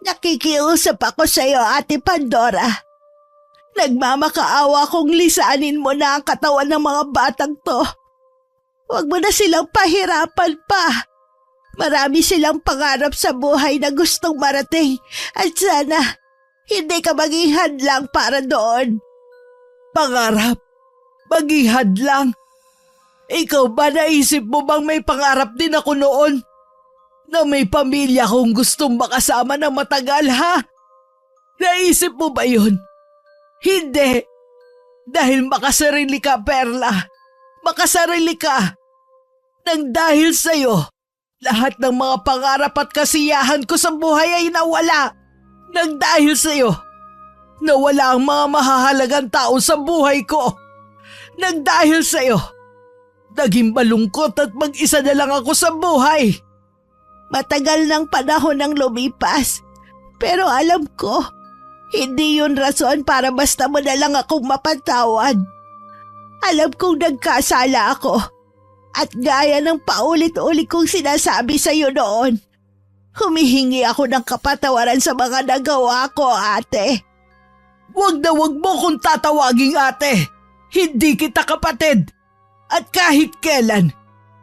Nakikiusap ako sa iyo, Ate Pandora. Nagmamakaawa kong lisanin mo na ang katawan ng mga batang to. Huwag mo na silang pahirapan pa. Marami silang pangarap sa buhay na gustong marating at sana hindi ka maging hadlang para doon. Pangarap? Maging hadlang? Ikaw ba naisip mo bang may pangarap din ako noon? Na may pamilya kong gustong makasama ng matagal, ha? Naisip mo ba yun? Hindi. Dahil makasarili ka, Perla. Makasarili ka. Nang dahil sa'yo, lahat ng mga pangarap at kasiyahan ko sa buhay ay nawala. Nang dahil sa'yo, nawala ang mga mahahalagang tao sa buhay ko. Nang dahil sa'yo, naging malungkot at mag-isa na lang ako sa buhay. Matagal ng panahon ang lumipas, pero alam ko, hindi yun rason para basta mo na lang akong mapatawad. Alam kong nagkasala ako, at gaya ng paulit-ulit kong sinasabi sa iyo noon, humihingi ako ng kapatawaran sa mga nagawa ko, ate. Wag na wag mo kung tatawaging ate. Hindi kita kapatid. At kahit kailan,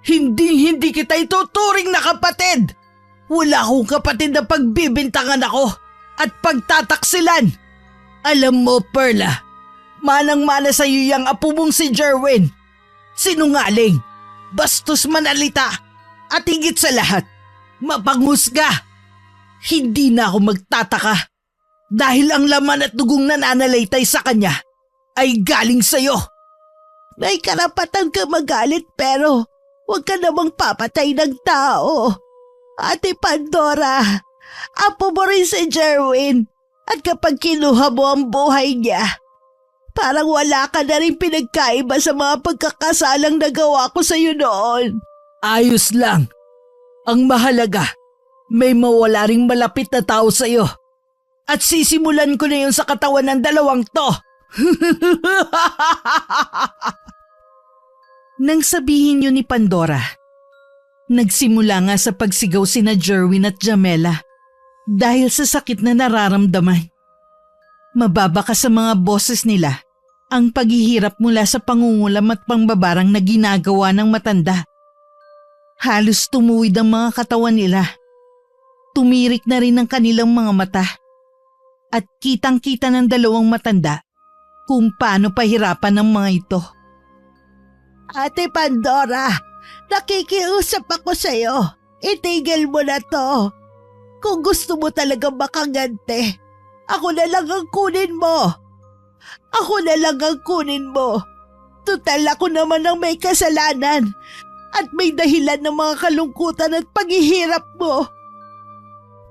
hindi kita ituturing na kapatid. Wala akong kapatid na pagbibintangan ako at pagtataksilan. Alam mo, Perla, manang-mana sa iyo yung apo mong si Jerwin. Sinungaling, bastos manalita, at higit sa lahat, mapanghusga. Hindi na ako magtataka dahil ang laman at dugong nananalaytay sa kanya ay galing sa iyo. May karapatan ka magalit pero huwag ka namang papatay ng tao. Ate Pandora, apo mo rin si Jerwin at kapag kinuha mo ang buhay niya, parang wala ka na rin pinagkaiba sa mga pagkakasalang nagawa ko sa iyo noon. Ayos lang. Ang mahalaga, may mawala ring malapit na tao sa iyo. At sisimulan ko na yun sa katawan ng dalawang to. Nang sabihin yun ni Pandora, nagsimula nga sa pagsigaw sina Jerwin at Jamela dahil sa sakit na nararamdaman. Mababa ka sa mga boses nila ang paghihirap mula sa pangungulam at pangbabarang na ginagawa ng matanda. Halos tumuwid ang mga katawan nila. Tumirik na rin ang kanilang mga mata. At kitang-kita ng dalawang matanda kung paano pahirapan ng mga ito. Ate Pandora, nakikiusap ako sa iyo. Itigil mo na to. Kung gusto mo talaga makagante, ako na lang ang kunin mo. Ako na lang ang kunin mo. Tutal ako naman ang may kasalanan at may dahilan ng mga kalungkutan at paghihirap mo.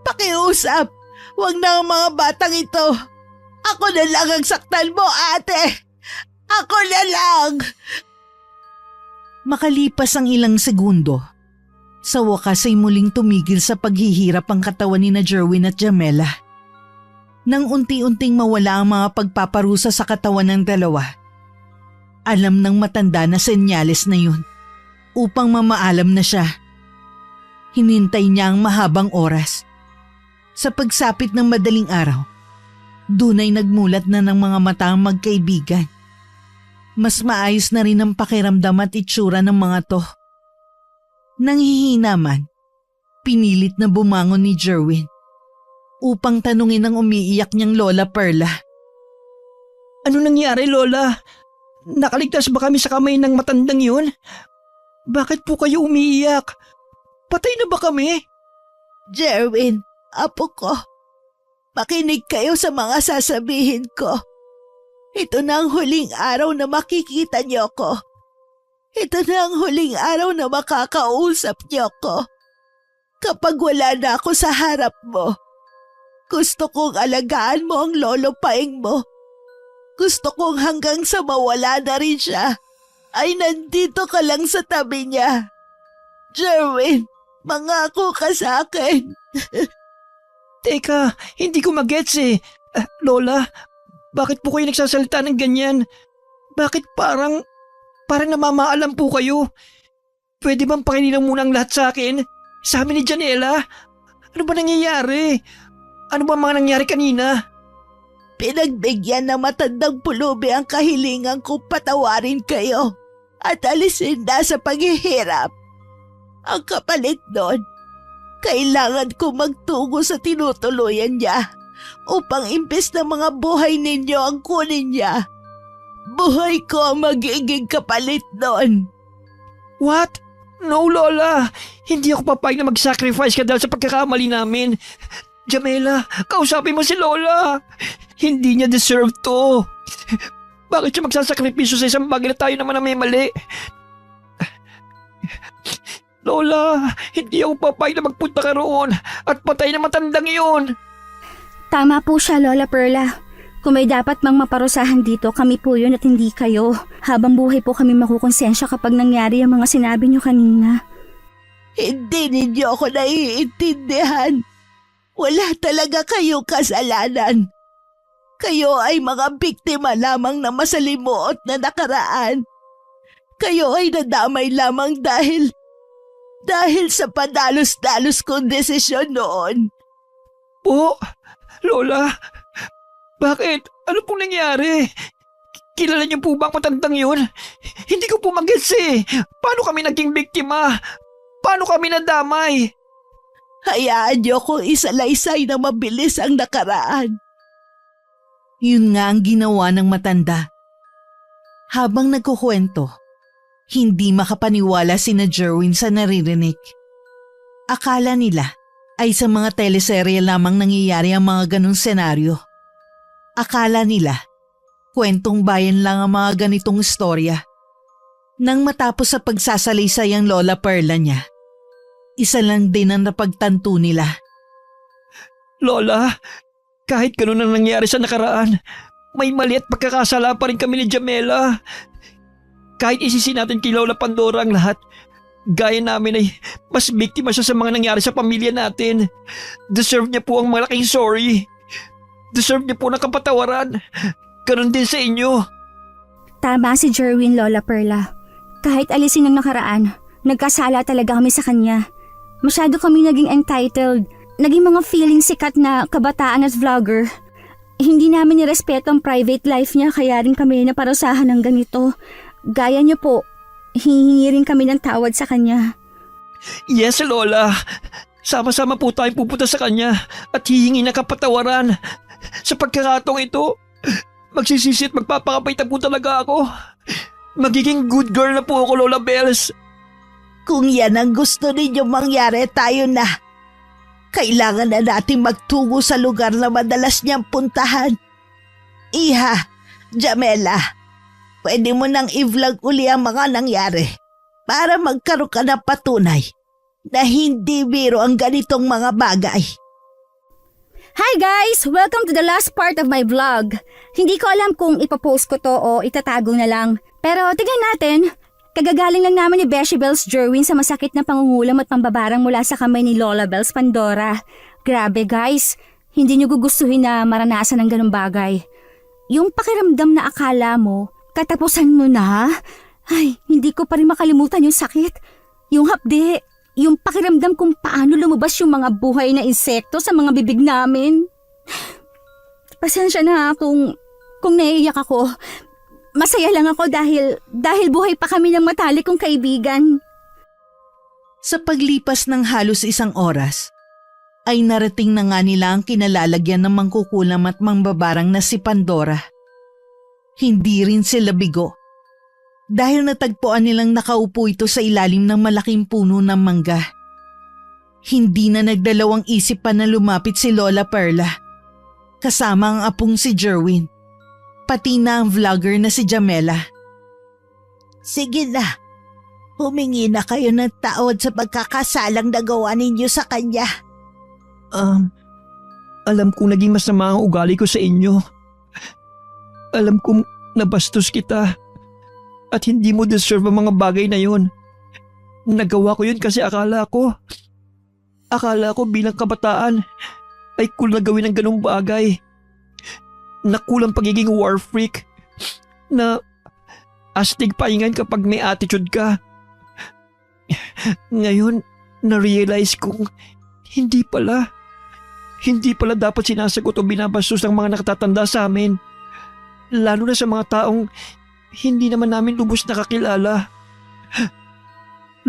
Pakiusap, huwag na ang mga batang ito. Ako na lang ang saktan mo, ate. Ako na lang. Makalipas ang ilang segundo, sa wakas ay muling tumigil sa paghihirap ang katawan ni na Jerwin at Jamela. Nang unti-unting mawala ang mga pagpaparusa sa katawan ng dalawa, alam ng matanda na senyales na yun upang mamaalam na siya. Hinintay niya ang mahabang oras. Sa pagsapit ng madaling araw, dunay nagmulat na ng mga mata ang magkaibigan. Mas maayos na rin ang pakiramdam at itsura ng mga to. Nanghihina man, pinilit na bumangon ni Jerwin upang tanungin ang umiiyak niyang Lola Perla. Ano nangyari, Lola? Nakaligtas ba kami sa kamay ng matandang yun? Bakit po kayo umiiyak? Patay na ba kami? Jerwin, apo ko, makinig kayo sa mga sasabihin ko. Ito na ang huling araw na makikita niyo ko. Ito na ang huling araw na makakausap niyo ko. Kapag wala na ako sa harap mo, gusto kong alagaan mo ang lolo paing mo. Gusto kong hanggang sa mawala na rin siya, ay nandito ka lang sa tabi niya. Jerwin, mangako ka sa akin. Teka, hindi ko magets eh. Lola, bakit po kayo nagsasalita ng ganyan? Bakit parang namamaalam po kayo? Pwede bang pakinilang muna ang lahat sa akin? Sa amin ni Janela? Ano ba nangyayari? Ano ba mga nangyari kanina? Pinagbigyan ng matandang pulubi ang kahilingan kong patawarin kayo at alisin na sa paghihirap. Ang kapalit doon, kailangan ko magtungo sa tinutuluyan niya upang imbes na mga buhay ninyo ang kunin niya, buhay ko ang magiging kapalit doon. What? No, Lola. Hindi ako papayag na mag-sacrifice ka dahil sa pagkakamali namin. Jamela, kausapin mo si Lola. Hindi niya deserve to. Bakit siya magsasakripisyo sa isang bagay na tayo naman ang may mali? Lola, hindi ako papayag na magpunta ka roon at patay na matandang iyon. Tama po siya, Lola Perla. Kung may dapat mang maparusahan dito, kami po yun at hindi kayo. Habang buhay po kami makukonsensya kapag nangyari ang mga sinabi niyo kanina. Hindi ninyo ako naiintindihan. Wala talaga kayong kasalanan. Kayo ay mga biktima lamang na masalimuot na nakaraan. Kayo ay nadamay lamang dahil sa padalos-dalos kong desisyon noon. Po, Lola, bakit? Ano pong nangyari? Kilala niyo po ba ang matandang yun? Hindi ko po mag-gets eh. Paano kami naging biktima? Paano kami nadamay? Hayaan niyo kung isalaysay na mabilis ang nakaraan. Yun nga ang ginawa ng matanda. Habang nagkukwento, hindi makapaniwala sina Jerwin sa naririnig. Akala nila ay sa mga teleserye lamang nangyayari ang mga ganong senaryo. Akala nila, kwentong bayan lang ang mga ganitong istorya. Nang matapos sa pagsasalaysay ang Lola Perla niya, isa lang din ang napagtanto nila. Lola, kahit ganun ang nangyari sa nakaraan, may mali at pagkakasala pa rin kami ni Jamela. Kahit isisi natin kay Lola Pandora ang lahat, gaya namin ay mas biktima siya sa mga nangyari sa pamilya natin. Deserve niya po ang malaking sorry. Deserve niya po ng kapatawaran. Ganun din sa inyo. Tama si Jerwin, Lola Perla. Kahit alisin ang nakaraan, nagkasala talaga kami sa kanya. Masyado kami naging entitled, naging mga feeling sikat na kabataan at vlogger. Hindi namin nirespeto ang private life niya kaya rin kami naparusahan ng ganito. Gaya niyo po, hihingi rin kami ng tawad sa kanya. Yes, Lola. Sama-sama po tayong pupunta sa kanya at hihingi ng kapatawaran. Sa pagkakataong ito, magsisisi at magpapakapait po talaga ako. Magiging good girl na po ako, Lola Bells. Kung yan ang gusto ninyo mangyari, tayo na. Kailangan na nating magtungo sa lugar na madalas niyang puntahan. Iha, Jamela, pwede mo nang i-vlog uli ang mga nangyari para magkaroon ka ng patunay na hindi biro ang ganitong mga bagay. Hi guys! Welcome to the last part of my vlog. Hindi ko alam kung ipopost ko to o itatago na lang. Pero tignan natin. Kagagaling lang naman ni Beshi Bells Jerwin sa masakit na pangungulam at pambabarang mula sa kamay ni Lola Bells Pandora. Grabe guys, hindi nyo gugustuhin na maranasan ng ganung bagay. Yung pakiramdam na akala mo, katapusan mo na, ay hindi ko pa rin makalimutan yung sakit. Yung hapde, yung pakiramdam kung paano lumabas yung mga buhay na insekto sa mga bibig namin. Pasensya na kung naiiyak ako. Masaya lang ako dahil buhay pa kami ng matalik kong kaibigan. Sa paglipas ng halos isang oras, ay narating na nga nila ang kinalalagyan ng mangkukulam at mangbabarang na si Pandora. Hindi rin sila bigo. Dahil natagpuan nilang nakaupo ito sa ilalim ng malaking puno ng mangga. Hindi na nagdalawang isip pa na lumapit si Lola Perla. Kasama ang apong si Jerwin. Pati na ang vlogger na si Jamela. Sige na, Humingi na kayo ng tawad sa pagkakasalang nagawa ninyo sa kanya. Alam kong naging masama ang ugali ko sa inyo. Alam kong nabastos kita at hindi mo deserve ang mga bagay na yon. Nagawa ko yun kasi akala ko bilang kabataan ay cool na gawin ang ganung bagay. Nakulang pagiging war freak na astig pahingan kapag may attitude ka. Ngayon, na-realize kong hindi pala dapat sinasagot o binabastos ng mga nakatatanda sa amin. Lalo na sa mga taong hindi naman namin lubos nakakilala.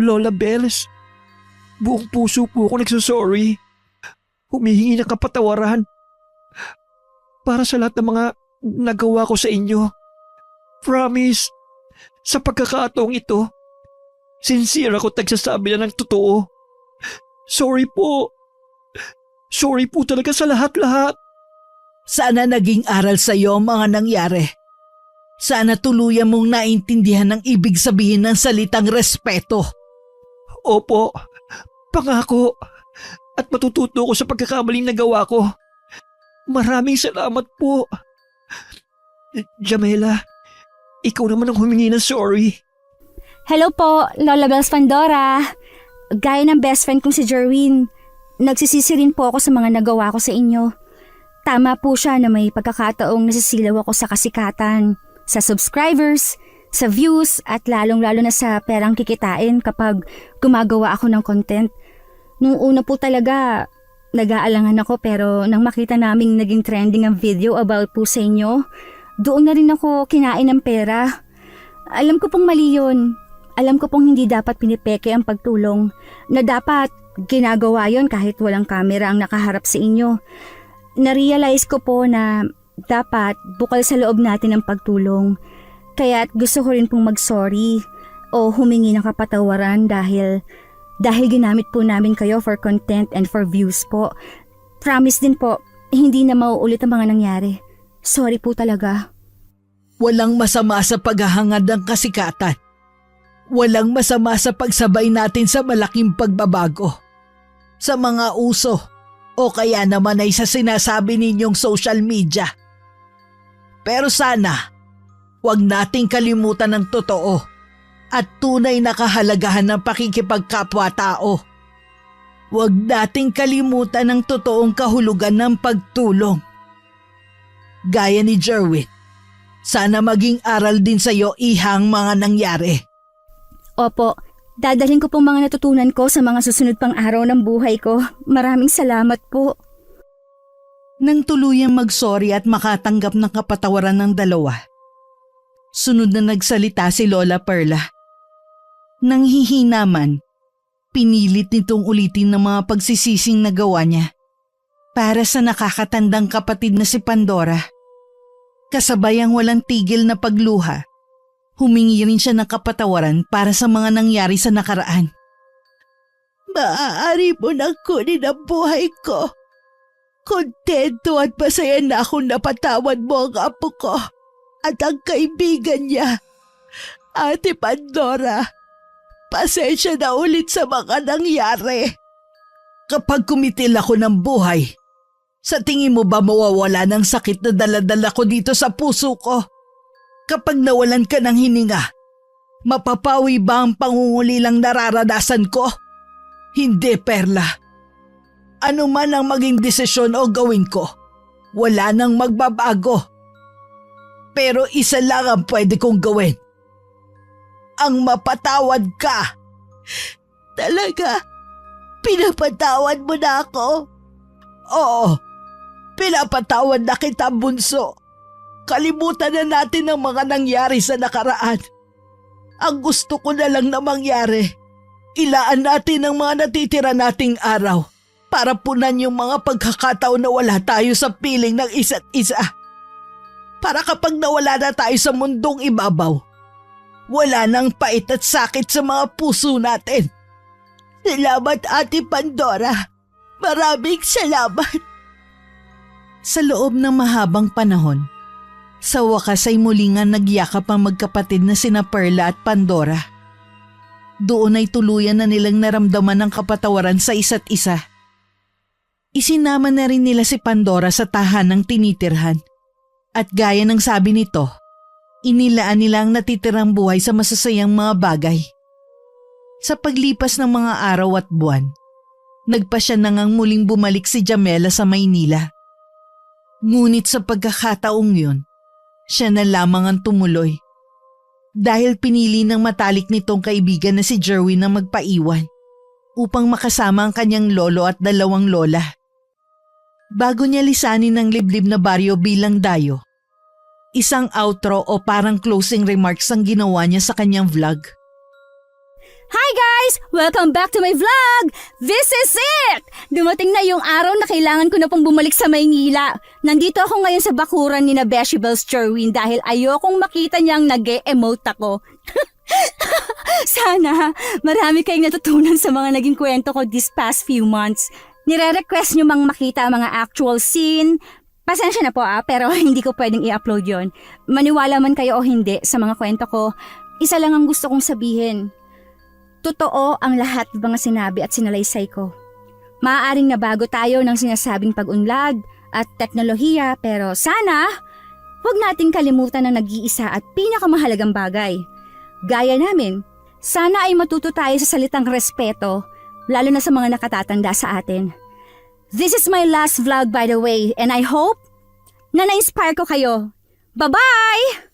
Lola Bells, buong puso po ako nagsasorry. Humihingi ng kapatawaran para sa lahat ng mga nagawa ko sa inyo. Promise, sa pagkakataong ito, sincere ako nagsasabi na ng totoo. Sorry po. Sorry po talaga sa lahat-lahat. Sana naging aral sa iyo ang mga nangyari. Sana tuluyan mong naintindihan ang ibig sabihin ng salitang respeto. Opo, pangako. At matututo ko sa pagkakamaling nagawa ko. Maraming salamat po. Jamela, ikaw naman ang humingi ng sorry. Hello po, Lola Bells Pandora. Gaya ng best friend kong si Jerwin, nagsisisi rin po ako sa mga nagawa ko sa inyo. Tama po siya na may pagkakataong nasisilaw ako sa kasikatan, sa subscribers, sa views at lalong-lalo na sa perang kikitain kapag gumagawa ako ng content. Nung una po talaga, nag-aalangan ako pero nang makita naming naging trending ang video about po sa inyo, doon na rin ako kinain ng pera. Alam ko pong mali yun. Alam ko pong hindi dapat pinipeke ang pagtulong, na dapat ginagawa yon kahit walang kamera ang nakaharap sa inyo. Narealize ko po na dapat bukal sa loob natin ang pagtulong. Kaya gusto ko rin pong mag-sorry o humingi ng kapatawaran dahil ginamit po namin kayo for content and for views po. Promise din po, hindi na mauulit ang mga nangyari. Sorry po talaga. Walang masama sa paghahangad ng kasikatan. Walang masama sa pagsabay natin sa malaking pagbabago. Sa mga uso o kaya naman ay sa sinasabi ninyong social media. Pero sana, huwag nating kalimutan ang totoo at tunay na kahalagahan ng pakikipagkapwa-tao. Huwag nating kalimutan ang totoong kahulugan ng pagtulong. Gaya ni Jerwin, sana maging aral din sa iyo ihang mga nangyari. Opo, dadalhin ko pong mga natutunan ko sa mga susunod pang araw ng buhay ko. Maraming salamat po. Nang tuluyang mag-sorry at makatanggap ng kapatawaran ng dalawa, sunod na nagsalita si Lola Perla. Nang hihinaman, pinilit nitong ulitin ng mga pagsisising nagawa niya para sa nakakatandang kapatid na si Pandora. Kasabay ang walang tigil na pagluha, humingi rin siya ng kapatawaran para sa mga nangyari sa nakaraan. Maaari mo nang kunin ang buhay ko. Kontento at masaya na akong napatawad mo ang apo ko at ang kaibigan niya. Ate Pandora, pasensya na ulit sa mga nangyari. Kapag kumitil ako ng buhay, sa tingin mo ba mawawala ng sakit na daladala ko dito sa puso ko? Kapag nawalan ka ng hininga, mapapawi ba ang pangungulilang nararanasan ko? Hindi, Perla. Ano man ang maging desisyon o gawin ko, wala nang magbabago. Pero isa lang ang pwede kong gawin. Ang mapatawad ka. Talaga? Pinapatawad mo na ako? Oo, pinapatawad na kita, bunso. Kalimutan na natin ang mga nangyari sa nakaraan. Ang gusto ko na lang na mangyari, ilaan natin ang mga natitira nating araw para punan yung mga pagkakataon na wala tayo sa piling ng isa't isa. Para kapag nawala na tayo sa mundong ibabaw, wala nang pait at sakit sa mga puso natin. Salamat, Ate Pandora. Maraming salamat. Sa loob ng mahabang panahon, sa wakas ay muli nga nagyakap ang magkapatid na sina Perla at Pandora. Doon ay tuluyan na nilang naramdaman ng kapatawaran sa isa't isa. Isinama na rin nila si Pandora sa tahanang tinitirhan. At gaya ng sabi nito, inilaan nila ang natitirang buhay sa masasayang mga bagay. Sa paglipas ng mga araw at buwan, nagpasya na ngang muling bumalik si Jamela sa Maynila. Ngunit sa pagkakataong yun, siya na lamang ang tumuloy. Dahil pinili ng matalik nitong kaibigan na si Jerwin na magpaiwan upang makasama ang kanyang lolo at dalawang lola. Bago niya lisanin ang liblib na baryo bilang dayo, isang outro o parang closing remarks ang ginawa niya sa kanyang vlog. Hi guys! Welcome back to my vlog! This is it! Dumating na yung araw na kailangan ko na pong bumalik sa Maynila. Nandito ako ngayon sa bakuran ni na Beshi Bells Jerwin dahil ayokong makita niyang nag-e-emote ako. Sana marami kayong natutunan sa mga naging kwento ko this past few months. Nire-request niyo mang makita ang mga actual scene. Pasensya na po pero hindi ko pwedeng i-upload yon. Maniwala man kayo o hindi sa mga kwento ko, isa lang ang gusto kong sabihin. Totoo ang lahat ng mga sinabi at sinalaysay ko. Maaaring nabago tayo ng sinasabing pag-unlad at teknolohiya pero sana huwag nating kalimutan ang nag-iisa at pinakamahalagang bagay. Gaya namin, sana ay matuto tayo sa salitang respeto lalo na sa mga nakatatanda sa atin. This is my last vlog by the way and I hope na na-inspire ko kayo. Bye-bye!